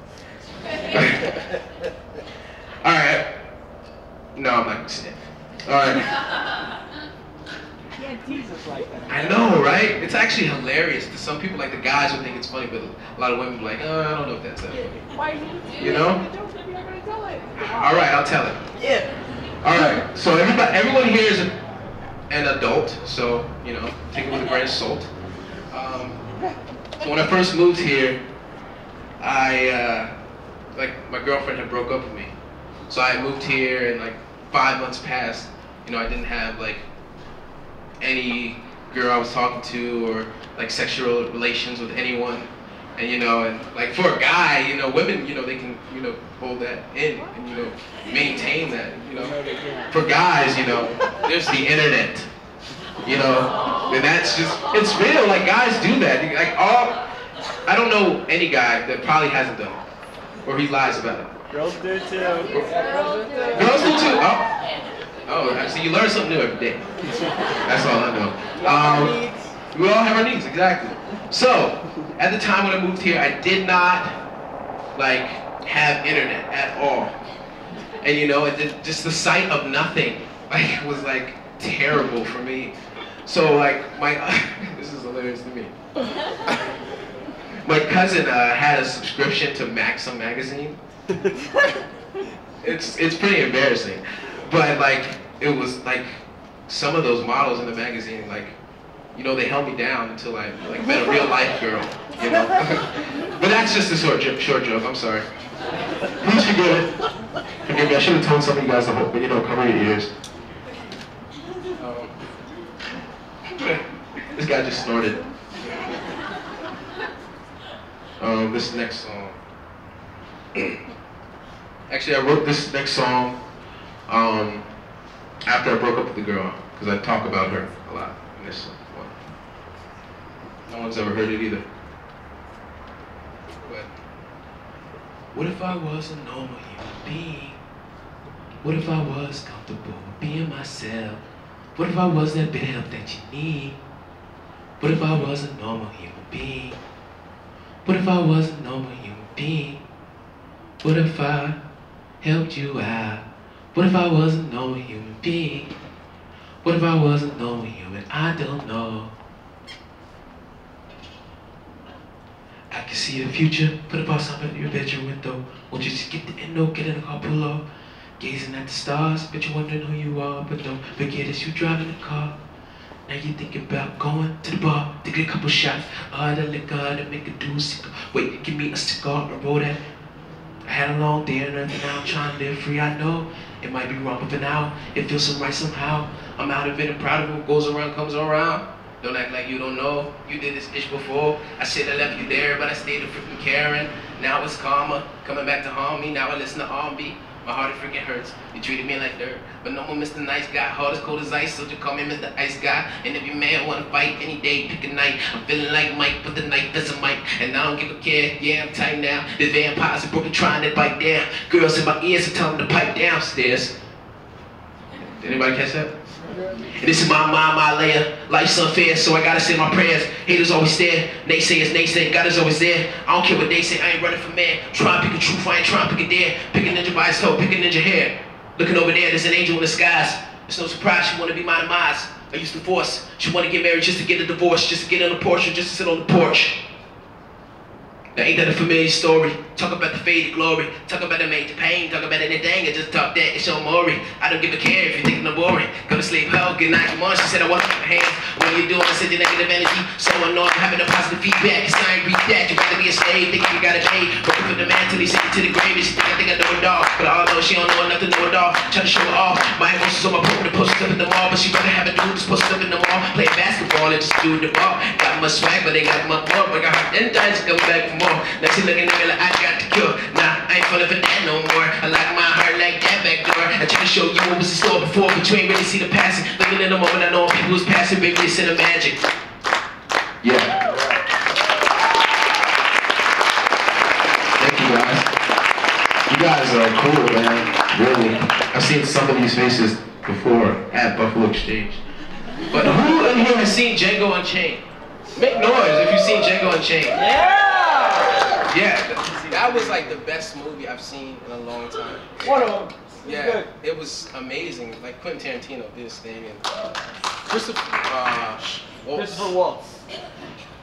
Alright. No, I'm not gonna say it. Alright. I know, right? It's actually hilarious. To some people, like the guys would think it's funny, but a lot of women be like, oh, I don't know if that's that funny. Why You know? Alright, I'll tell it. Yeah. Alright, so everyone here is an adult, so, you know, take it with a grain of salt. So when I first moved here, like, my girlfriend had broke up with me. So I moved here and like 5 months passed, you know, I didn't have like any girl I was talking to or like sexual relations with anyone. And you know, and like for a guy, you know, women, you know, they can, you know, hold that in and, you know, maintain that, you know. For guys, you know, there's the internet, you know, and that's just, it's real, like guys do that. Like I don't know any guy that probably hasn't done it, or he lies about it. Girls do too. Girls do too, oh, so you learn something new every day. That's all I know. We all have our needs, exactly. So, at the time when I moved here, I did not, like, have internet at all. And you know, just the sight of nothing, like, was, like, terrible for me. So, like, this is hilarious to me. My cousin had a subscription to Maxim magazine. It's pretty embarrassing. But, like, it was, like, some of those models in the magazine, like, you know, they held me down until I like met a real life girl, you know. But that's just a short joke, I'm sorry. Please forgive it. Forgive me, I should have told some of you guys the whole, but you know, cover your ears. This guy just snorted. This next song. Actually, I wrote this next song after I broke up with the girl, because I talk about her a lot in this one. No one's ever heard it either. But what if I was a normal human being? What if I was comfortable being myself? What if I was that bit of help that you need? What if I was a normal human being? What if I was a normal human being? What if I helped you out? What if I was a normal human being? What if I was a normal human? I don't know. I can see the future, put a box up at your bedroom window. Won't you just get the endo, get in the car, pull up, gazing at the stars, but you're wondering who you are, but don't forget it's you driving the car. Now you thinking about going to the bar to get a couple shots of the liquor to make a doozy. Wait, give me a cigar and roll that. I had a long day and now I'm trying to live free. I know it might be wrong, but for now it feels so right somehow. I'm out of it and proud of what goes around comes around. Don't act like you don't know. You did this ish before. I said I left you there, but I stayed a freaking caring. Now it's karma, coming back to harm me. Now I listen to R&B. My heart it freaking hurts. You treated me like dirt, but no more Mr. Nice Guy. Heart as cold as ice, so you call me Mr. Ice Guy. And if you man wanna fight any day, pick a night. I'm feeling like Mike, but the knife is a mic. And I don't give a care, yeah, I'm tight now. The vampires are broken, trying to bite down. Girls in my ears are telling them to pipe downstairs. Did anybody catch that? And this is my layer. Life's unfair, so I gotta say my prayers. Haters always there, naysayers naysay. God is always there. I don't care what they say, I ain't running from man. Try and pick a truth, I ain't trying to pick a dare. Pick a ninja by his toe, pick a ninja hair. Looking over there, there's an angel in the skies. It's no surprise she wanna be my demise. I used to force. She wanna get married just to get a divorce, just to get on the porch or just to sit on the porch. Now ain't that a familiar story? Talk about the faded glory. Talk about the major pain. Talk about anything. I just talk that. It's your Maury. I don't give a care if you're thinking I'm boring. Go to sleep, hell, good night, come on. She said I want her hands. What are you doing? I said your negative energy. So annoying, having a positive feedback. Cause I ain't read that. You gotta be a slave, thinking you gotta pay. Working for the man till he sent you to the grave. And she think I know it all. But although she don't know enough to know it all, trying to show it off. My emotions on my poker, the posters up in the mall. But she rather have a dude that's posted up in the mall. Playing basketball and just do the ball. Got my swag, but they got my more. But I got her 10 times, coming back for more. Now she looking at me like I got the cure. Nah, I ain't falling for that no more. I like my heart like that back door. I try to show you what was in store before, but you ain't really see the passing. Living in the moment, I know people was passing, baby, it's in the magic. Yeah. Thank you guys. You guys are cool, man. Really. I've seen some of these faces before at Buffalo Exchange. But who in here has seen Django Unchained? Make noise if you've seen Django Unchained. Yeah, that was like the best movie I've seen in a long time. One of them. Yeah, it was amazing. Like Quentin Tarantino did his thing, and Christopher Waltz.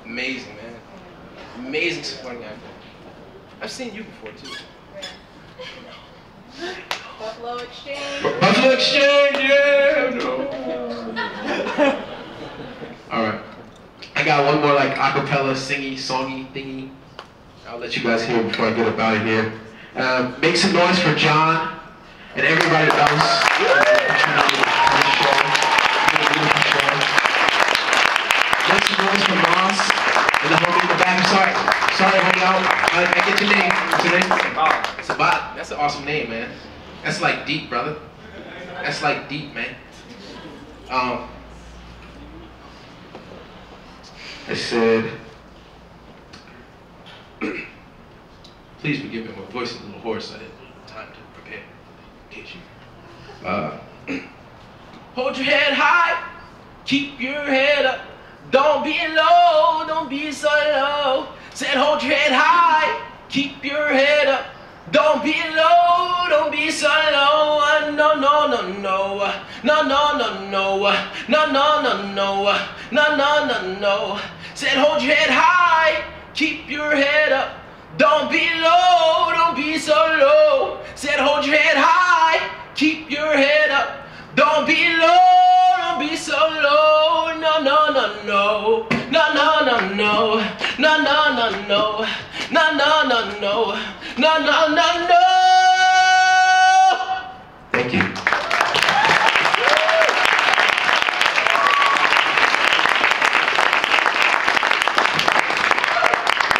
Amazing, man. Amazing supporting actor. I've seen you before too. Buffalo Exchange. Buffalo Exchange, yeah. No. All right. I got one more like acapella, singy, songy thingy. I'll let you guys hear before I get up out of here. Make some noise for John and everybody else. Make some noise for Moss and the homie in the back. Sorry, hang out. I get your name. What's your name? Sabat. That's an awesome name, man. That's like deep, brother. That's like deep, man. I said, please forgive me, my voice is a little hoarse. I didn't have time to prepare. Hold your head high, keep your head up. Don't be low, don't be so low. Said hold your head high, keep your head up. Don't be low, don't be so low. No, no, no, no. No, no, no, no. No, no, no, no. No, no, no, no. Said hold your head high, keep your head up. Don't be low, don't be so low. Said hold your head high, keep your head up. Don't be low, don't be so low. No, no, no, no. No, no, no, no. No, no, no, no. No, no, no, no. No, no, no, no. thank you.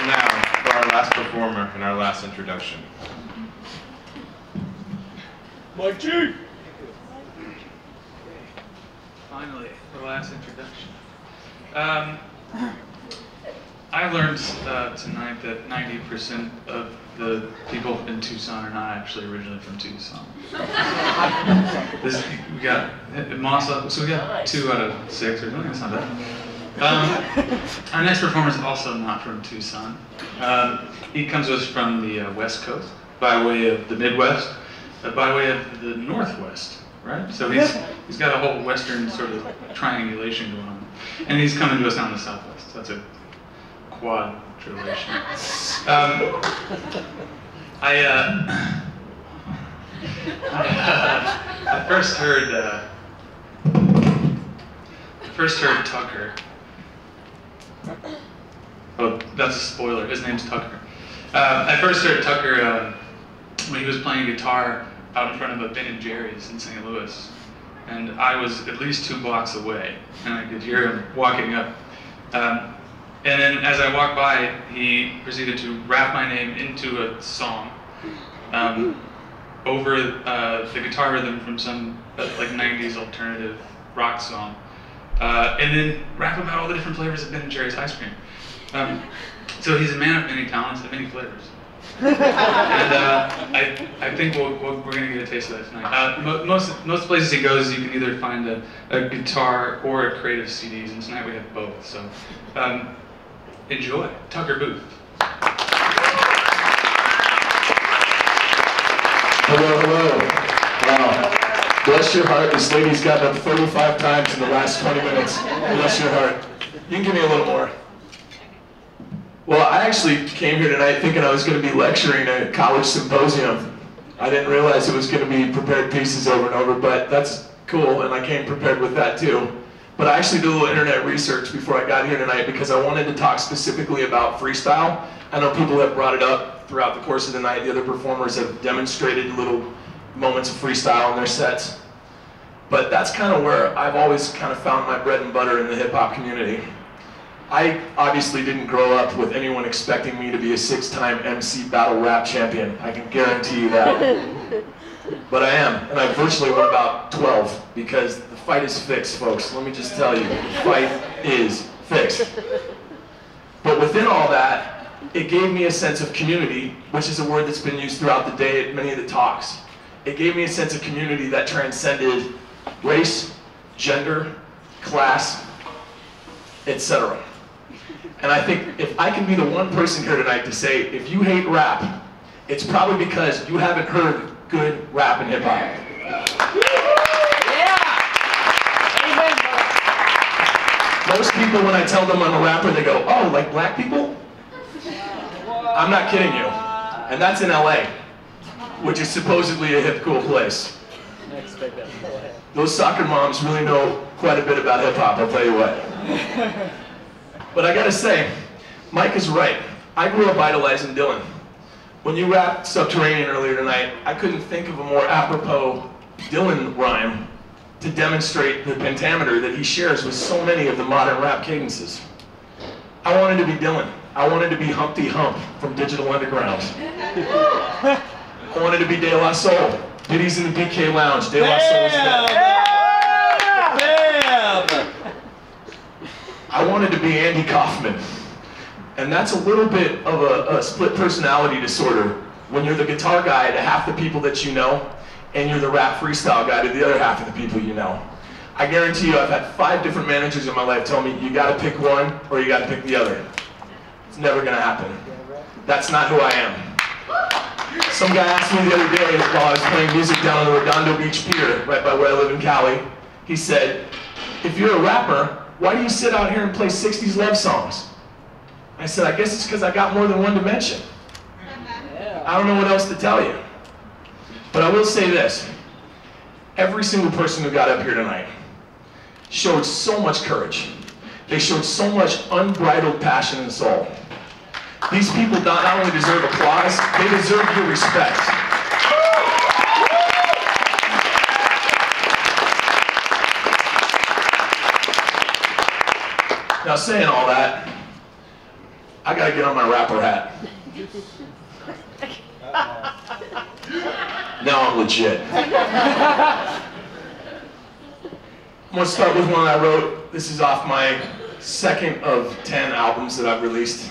Now, for our last performer and our last introduction. Mike G! Finally, the last introduction. I learned tonight that 90% of the people in Tucson are not actually originally from Tucson. We got Moss up, so we got 2 out of 6 or something. That's not bad. Our next performer is also not from Tucson. He comes to us from the West Coast, by way of the Midwest, by way of the Northwest, right? So he's got a whole Western sort of triangulation going on. And he's coming to us down the Southwest. So that's a quadrilation. I first heard first heard Tucker. Oh, that's a spoiler. His name's Tucker. I first heard Tucker when he was playing guitar out in front of a Ben & Jerry's in St. Louis. And I was at least 2 blocks away, and I could hear him walking up. And then as I walked by, he proceeded to rap my name into a song over the guitar rhythm from some like 90s alternative rock song. And then rap about all the different flavors of Ben & Jerry's ice cream. So he's a man of many talents and many flavors. And I think we're going to get a taste of that tonight. Most places he goes, you can either find a guitar or a crate of CDs, and tonight we have both. So enjoy. Tucker Booth. Hello, hello. Wow. Bless your heart, this lady's gotten up 35 times in the last 20 minutes. Bless your heart. You can give me a little more. Well, I actually came here tonight thinking I was going to be lecturing at a college symposium. I didn't realize it was going to be prepared pieces over and over, but that's cool, and I came prepared with that too. But I actually did a little internet research before I got here tonight because I wanted to talk specifically about freestyle. I know people have brought it up throughout the course of the night. The other performers have demonstrated little moments of freestyle in their sets. But that's kind of where I've always kind of found my bread and butter in the hip-hop community. I obviously didn't grow up with anyone expecting me to be a 6-time MC battle rap champion. I can guarantee you that. But I am, and I virtually won about 12 because the fight is fixed, folks. Let me just tell you, the fight is fixed. But within all that, it gave me a sense of community, which is a word that's been used throughout the day at many of the talks. It gave me a sense of community that transcended race, gender, class, etc. And I think if I can be the one person here tonight to say, if you hate rap, it's probably because you haven't heard good rap and hip hop. Yeah! Most people, when I tell them I'm a rapper, they go, oh, like black people? I'm not kidding you. And that's in LA, which is supposedly a hip, cool place. Those soccer moms really know quite a bit about hip hop, I'll tell you what. But I gotta say, Mike is right. I grew up idolizing Dylan. When you rapped Subterranean earlier tonight, I couldn't think of a more apropos Dylan rhyme to demonstrate the pentameter that he shares with so many of the modern rap cadences. I wanted to be Dylan. I wanted to be Humpty Hump from Digital Underground. I wanted to be De La Soul. Diddy's in the BK Lounge. De La Soul's dead. I wanted to be Andy Kaufman. And that's a little bit of a split personality disorder when you're the guitar guy to half the people that you know, and you're the rap freestyle guy to the other half of the people you know. I guarantee you I've had 5 different managers in my life tell me, you gotta pick one or you gotta pick the other. It's never gonna happen. That's not who I am. Some guy asked me the other day while I was playing music down on the Redondo Beach Pier, right by where I live in Cali. He said, if you're a rapper, why do you sit out here and play 60s love songs? I said, I guess it's because I got more than one dimension. I don't know what else to tell you. But I will say this. Every single person who got up here tonight showed so much courage. They showed so much unbridled passion and soul. These people not only deserve applause, they deserve your respect. Now, saying all that, I gotta get on my rapper hat. Now I'm legit. I'm gonna start with one I wrote. This is off my 2nd of 10 albums that I've released.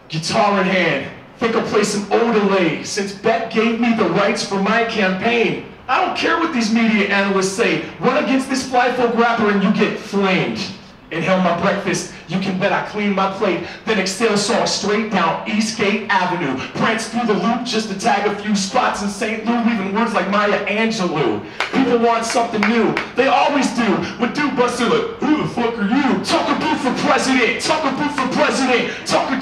Guitar in hand, think I'll play some Odelay, since Bet gave me the rights for my campaign. I don't care what these media analysts say. Run against this fly folk rapper and you get flamed. Inhale my breakfast, you can bet I clean my plate. Then exhale song straight down Eastgate Avenue. Prance through the loop just to tag a few spots in St. Louis, leaving words like Maya Angelou. People want something new, they always do. When dude busts in like, who the fuck are you? Tucker Booth for president, Tucker Booth for president. Tucker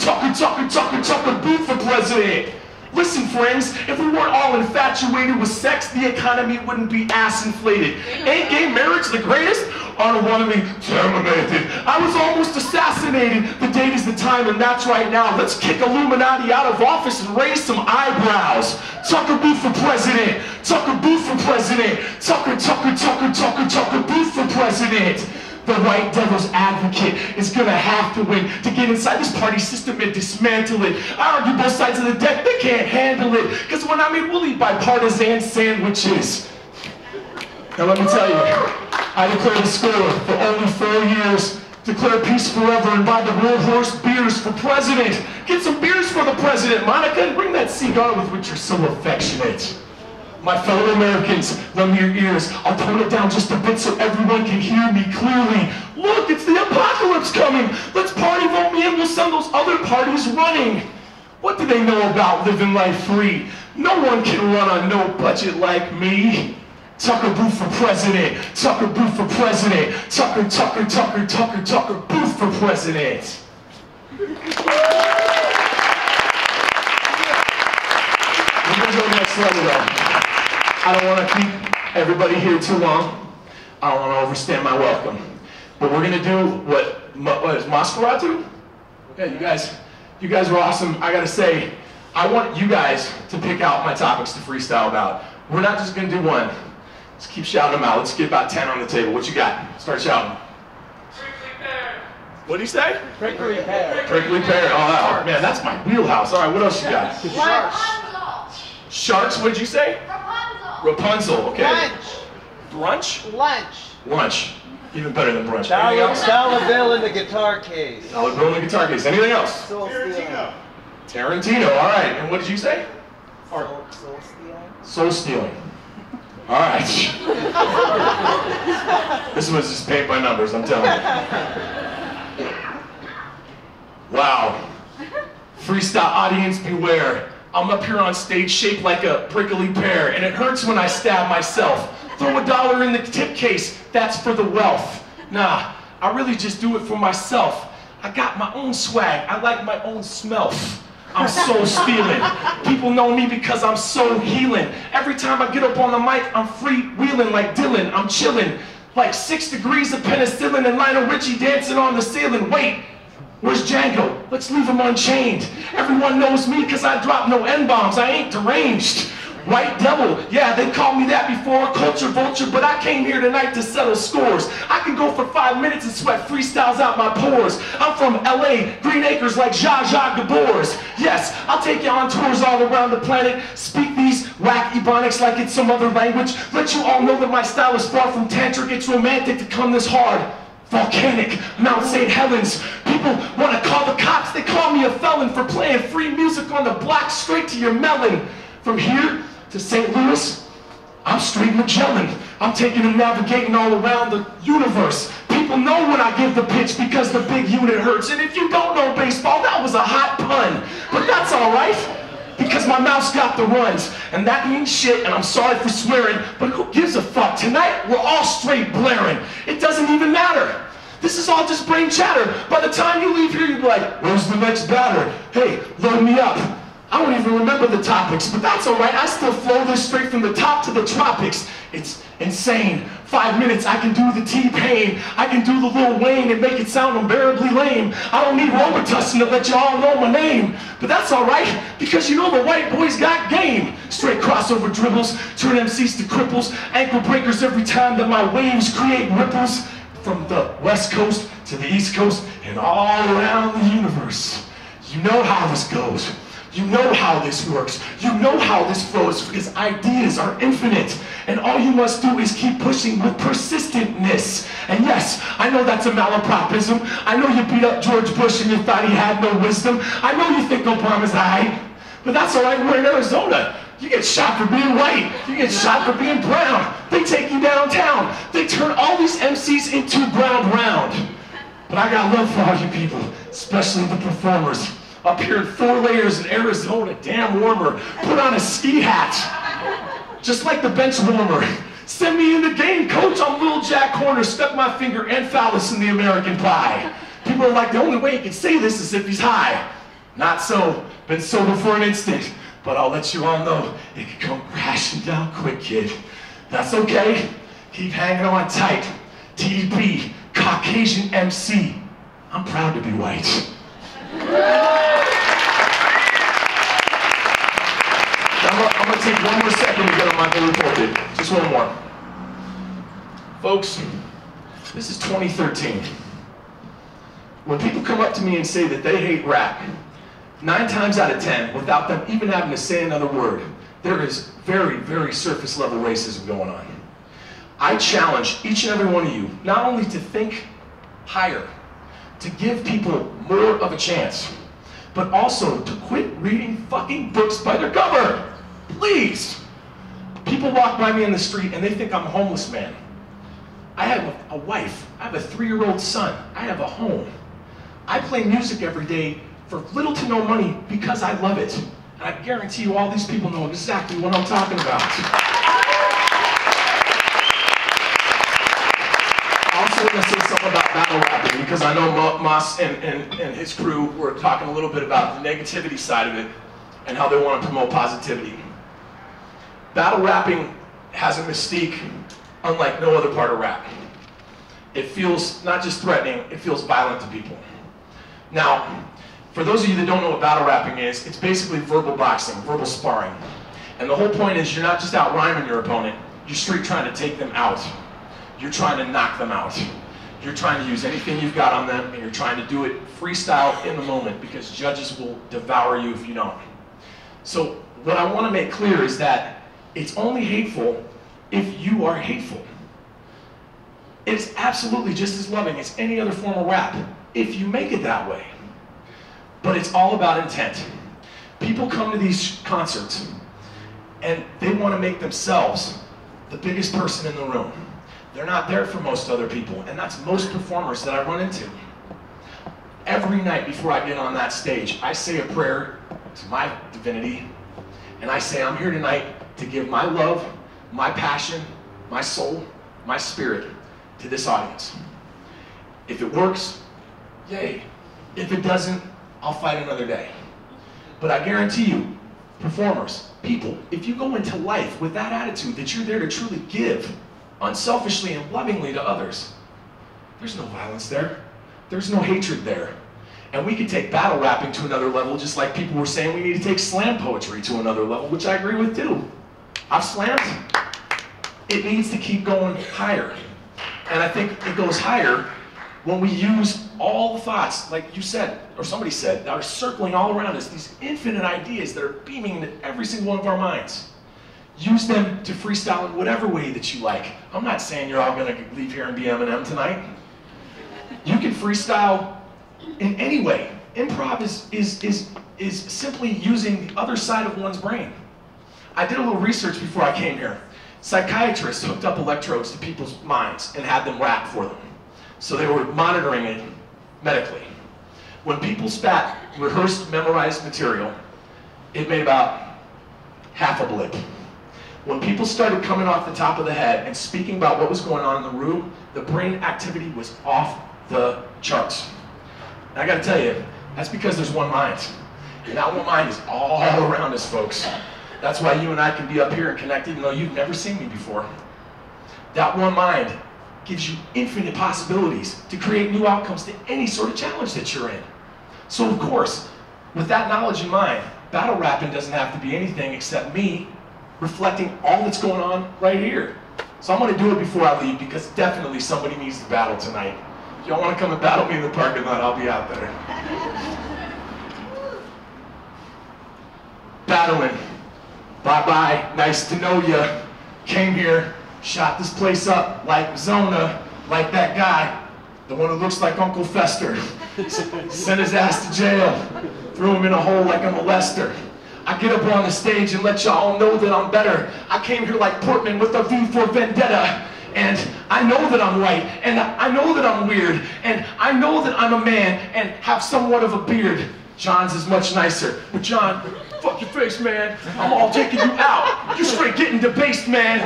Booth for president. Listen, friends, if we weren't all infatuated with sex, the economy wouldn't be ass inflated. Ain't gay marriage the greatest? I don't want to be terminated. I was almost assassinated. The date is the time, and that's right now. Let's kick Illuminati out of office and raise some eyebrows. Tucker Booth for president. Tucker Booth for president. Tucker Booth for president. The white devil's advocate is gonna have to win to get inside this party system and dismantle it. I argue both sides of the deck, they can't handle it. Cause when I mean, we'll eat bipartisan sandwiches. Now let me tell you, I declare the score for only 4 years. Declare peace forever and buy the Real Horse beers for president. Get some beers for the president, Monica, and bring that cigar with which you're so affectionate. My fellow Americans, lend me your ears. I'll tone it down just a bit so everyone can hear me clearly. Look, it's the apocalypse coming. Let's party, vote me in, we'll send those other parties running. What do they know about living life free? No one can run on no budget like me. Tucker Booth for president. Tucker Booth for president. Tucker Booth for president. We're gonna go next level though. I don't want to keep everybody here too long. I don't want to overstay my welcome. But we're gonna do what is Mossferatu? Yeah, you guys were awesome. I gotta say, I want you guys to pick out my topics to freestyle about. We're not just gonna do one. Let's keep shouting them out. Let's get about 10 on the table. What you got? Start shouting. Prickly pear. What do you say? Prickly pear. Prickly pear. Oh, man, that's my wheelhouse. All right, what else you got? Sharks. What'd you say? Rapunzel. Okay. Brunch. Lunch. Even better than brunch. Anything else? Dollar bill in the guitar case. Dollar bill in the guitar case. Anything else? Tarantino. Tarantino. All right. And what did you say? Soul stealing. All right. This was just paint by numbers, I'm telling you. Wow. Freestyle audience, beware. I'm up here on stage shaped like a prickly pear, and it hurts when I stab myself. Throw $1 in the tip case, that's for the wealth. Nah, I really just do it for myself. I got my own swag, I like my own smell. I'm so stealing. People know me because I'm so healing. Every time I get up on the mic, I'm freewheeling like Dylan. I'm chilling like 6 degrees of penicillin and Lionel Richie dancing on the ceiling. Wait, where's Django? Let's leave him unchained. Everyone knows me because I drop no N-bombs. I ain't deranged. White devil, yeah, they called me that before, culture vulture, but I came here tonight to settle scores. I can go for 5 minutes and sweat freestyles out my pores. I'm from LA, Green Acres like Zsa Zsa Gabor's. Yes, I'll take you on tours all around the planet, speak these whack ebonics like it's some other language, let you all know that my style is far from tantric, it's romantic to come this hard. Volcanic, Mount St. Helens. People want to call the cops, they call me a felon for playing free music on the block straight to your melon. From here to St. Louis, I'm straight Magellan. I'm taking them navigating all around the universe. People know when I give the pitch because the big unit hurts. And if you don't know baseball, that was a hot pun. But that's all right, because my mouth's got the runs. And that means shit, and I'm sorry for swearing, but who gives a fuck? Tonight, we're all straight blaring. It doesn't even matter. This is all just brain chatter. By the time you leave here, you'll be like, where's the next batter? Hey, load me up. I don't even remember the topics, but that's all right. I still flow this straight from the top to the tropics. It's insane. 5 minutes, I can do the T-Pain. I can do the Lil Wayne and make it sound unbearably lame. I don't need Robitussin to let y'all know my name. But that's all right, because you know the white boys got game. Straight crossover dribbles, turn MCs to cripples, ankle breakers every time that my waves create ripples. From the West Coast to the East Coast and all around the universe. You know how this goes. You know how this works. You know how this flows, because ideas are infinite. And all you must do is keep pushing with persistentness. And yes, I know that's a malapropism. I know you beat up George Bush and you thought he had no wisdom. I know you think Obama's high. But that's all right, we're in Arizona. You get shot for being white. You get shot for being brown. They take you downtown. They turn all these MCs into ground round. But I got love for all you people, especially the performers. Up here in 4 layers in Arizona, damn warmer. Put on a ski hat, just like the bench warmer. Send me in the game, coach. I'm Lil Jack Horner, stuck my finger and phallus in the American pie. People are like, the only way he can say this is if he's high. Not so. Been sober for an instant. but I'll let you all know it can come crashing down quick, kid. That's okay. Keep hanging on tight. TDP, Caucasian MC. I'm proud to be white. I'm gonna take one more second to get on my daily pulpit. Just one more. Folks, this is 2013. When people come up to me and say that they hate rap, 9 times out of 10, without them even having to say another word, there is very, very surface level racism going on. I challenge each and every one of you, not only to think higher, to give people more of a chance, but also to quit reading fucking books by their cover. Please. People walk by me in the street and they think I'm a homeless man. I have a wife. I have a 3-year-old son. I have a home. I play music every day for little to no money because I love it. And I guarantee you all these people know exactly what I'm talking about. I also want to say something about battle rapping because I know Moss and his crew were talking a little bit about the negativity side of it and how they want to promote positivity. Battle rapping has a mystique unlike no other part of rap. It feels not just threatening, it feels violent to people. Now, for those of you that don't know what battle rapping is, it's basically verbal boxing, verbal sparring. And the whole point is you're not just out rhyming your opponent, you're straight trying to take them out. You're trying to knock them out. You're trying to use anything you've got on them, and you're trying to do it freestyle in the moment because judges will devour you if you don't. So what I want to make clear is that it's only hateful if you are hateful. It's absolutely just as loving as any other form of rap if you make it that way. But it's all about intent. People come to these concerts and they want to make themselves the biggest person in the room. They're not there for most other people, and that's most performers that I run into. Every night before I get on that stage, I say a prayer to my divinity, and I say, I'm here tonight to give my love, my passion, my soul, my spirit to this audience. If it works, yay. If it doesn't, I'll fight another day. But I guarantee you, performers, people, if you go into life with that attitude that you're there to truly give, unselfishly and lovingly to others, there's no violence there. There's no hatred there. And we could take battle rapping to another level, just like people were saying we need to take slam poetry to another level, which I agree with too. I've slammed. It needs to keep going higher. And I think it goes higher when we use all the thoughts, like you said, or somebody said, that are circling all around us, these infinite ideas that are beaming into every single one of our minds. Use them to freestyle in whatever way that you like. I'm not saying you're all gonna leave here and be Eminem tonight. You can freestyle in any way. Improv is simply using the other side of one's brain. I did a little research before I came here. Psychiatrists hooked up electrodes to people's minds and had them rap for them. So they were monitoring it medically. When people spat rehearsed, memorized material, it made about half a blip. When people started coming off the top of the head and speaking about what was going on in the room, the brain activity was off the charts. And I gotta tell you, that's because there's one mind. And that one mind is all around us, folks. That's why you and I can be up here and connect even though you've never seen me before. That one mind gives you infinite possibilities to create new outcomes to any sort of challenge that you're in. So of course, with that knowledge in mind, battle rapping doesn't have to be anything except me reflecting all that's going on right here. So I'm gonna do it before I leave because definitely somebody needs to battle tonight. If y'all wanna come and battle me in the parking lot, I'll be out there. Battling. Bye-bye, nice to know ya. Came here, shot this place up like Zona, like that guy, the one who looks like Uncle Fester. Sent his ass to jail, threw him in a hole like a molester. I get up on the stage and let y'all know that I'm better. I came here like Portman with a V for Vendetta. And I know that I'm white, and I know that I'm weird, and I know that I'm a man and have somewhat of a beard. John's is much nicer, but John, fuck your face, man. I'm all taking you out. You straight getting debased, man.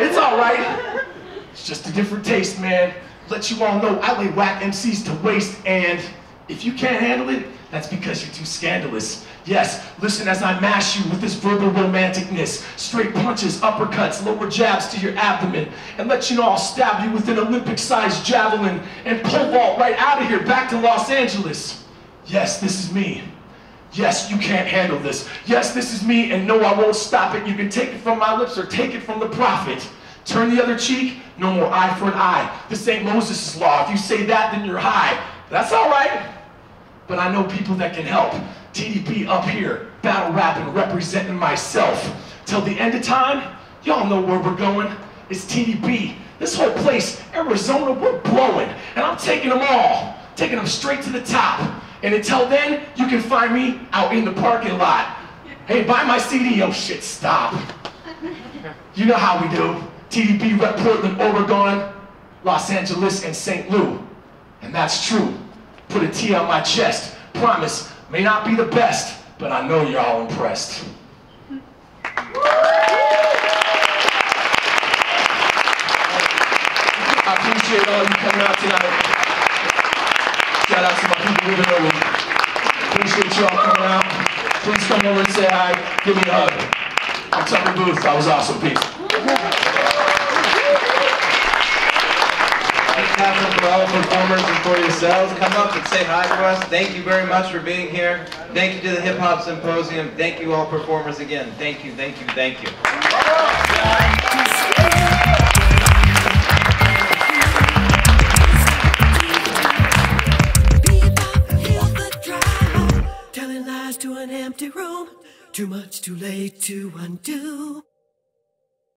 It's all right. It's just a different taste, man. Let you all know I lay whack MCs to waste, and if you can't handle it, that's because you're too scandalous. Yes, listen as I mash you with this verbal romanticness. Straight punches, uppercuts, lower jabs to your abdomen. And let you know I'll stab you with an Olympic-sized javelin and pole vault right out of here back to Los Angeles. Yes, this is me. Yes, you can't handle this. Yes, this is me, and no, I won't stop it. You can take it from my lips or take it from the prophet. Turn the other cheek, no more eye for an eye. This ain't Moses' law. If you say that, then you're high. That's all right. But I know people that can help. TDP up here, battle rapping, representing myself. Till the end of time, y'all know where we're going. It's TDP. This whole place, Arizona, we're blowing. And I'm taking them all, taking them straight to the top. And until then, you can find me out in the parking lot. Hey, buy my CD. Oh shit, stop. You know how we do. TDP rep Portland, Oregon, Los Angeles, and St. Louis. And that's true. Put a T on my chest. Promise, may not be the best, but I know you're all impressed. I appreciate all you coming out tonight. Shout out to my people living over. Appreciate y'all coming out. Please come over and say hi. Give me a hug. I'm Tucker Booth. That was awesome. Peace. Thanks for all the performers and for yourselves. Come up and say hi to us. Thank you very much for being here. Thank you to the Hip Hop Symposium. Thank you all performers again. Thank you, thank you, thank you. Telling lies to an empty room. Too much, too late to undo.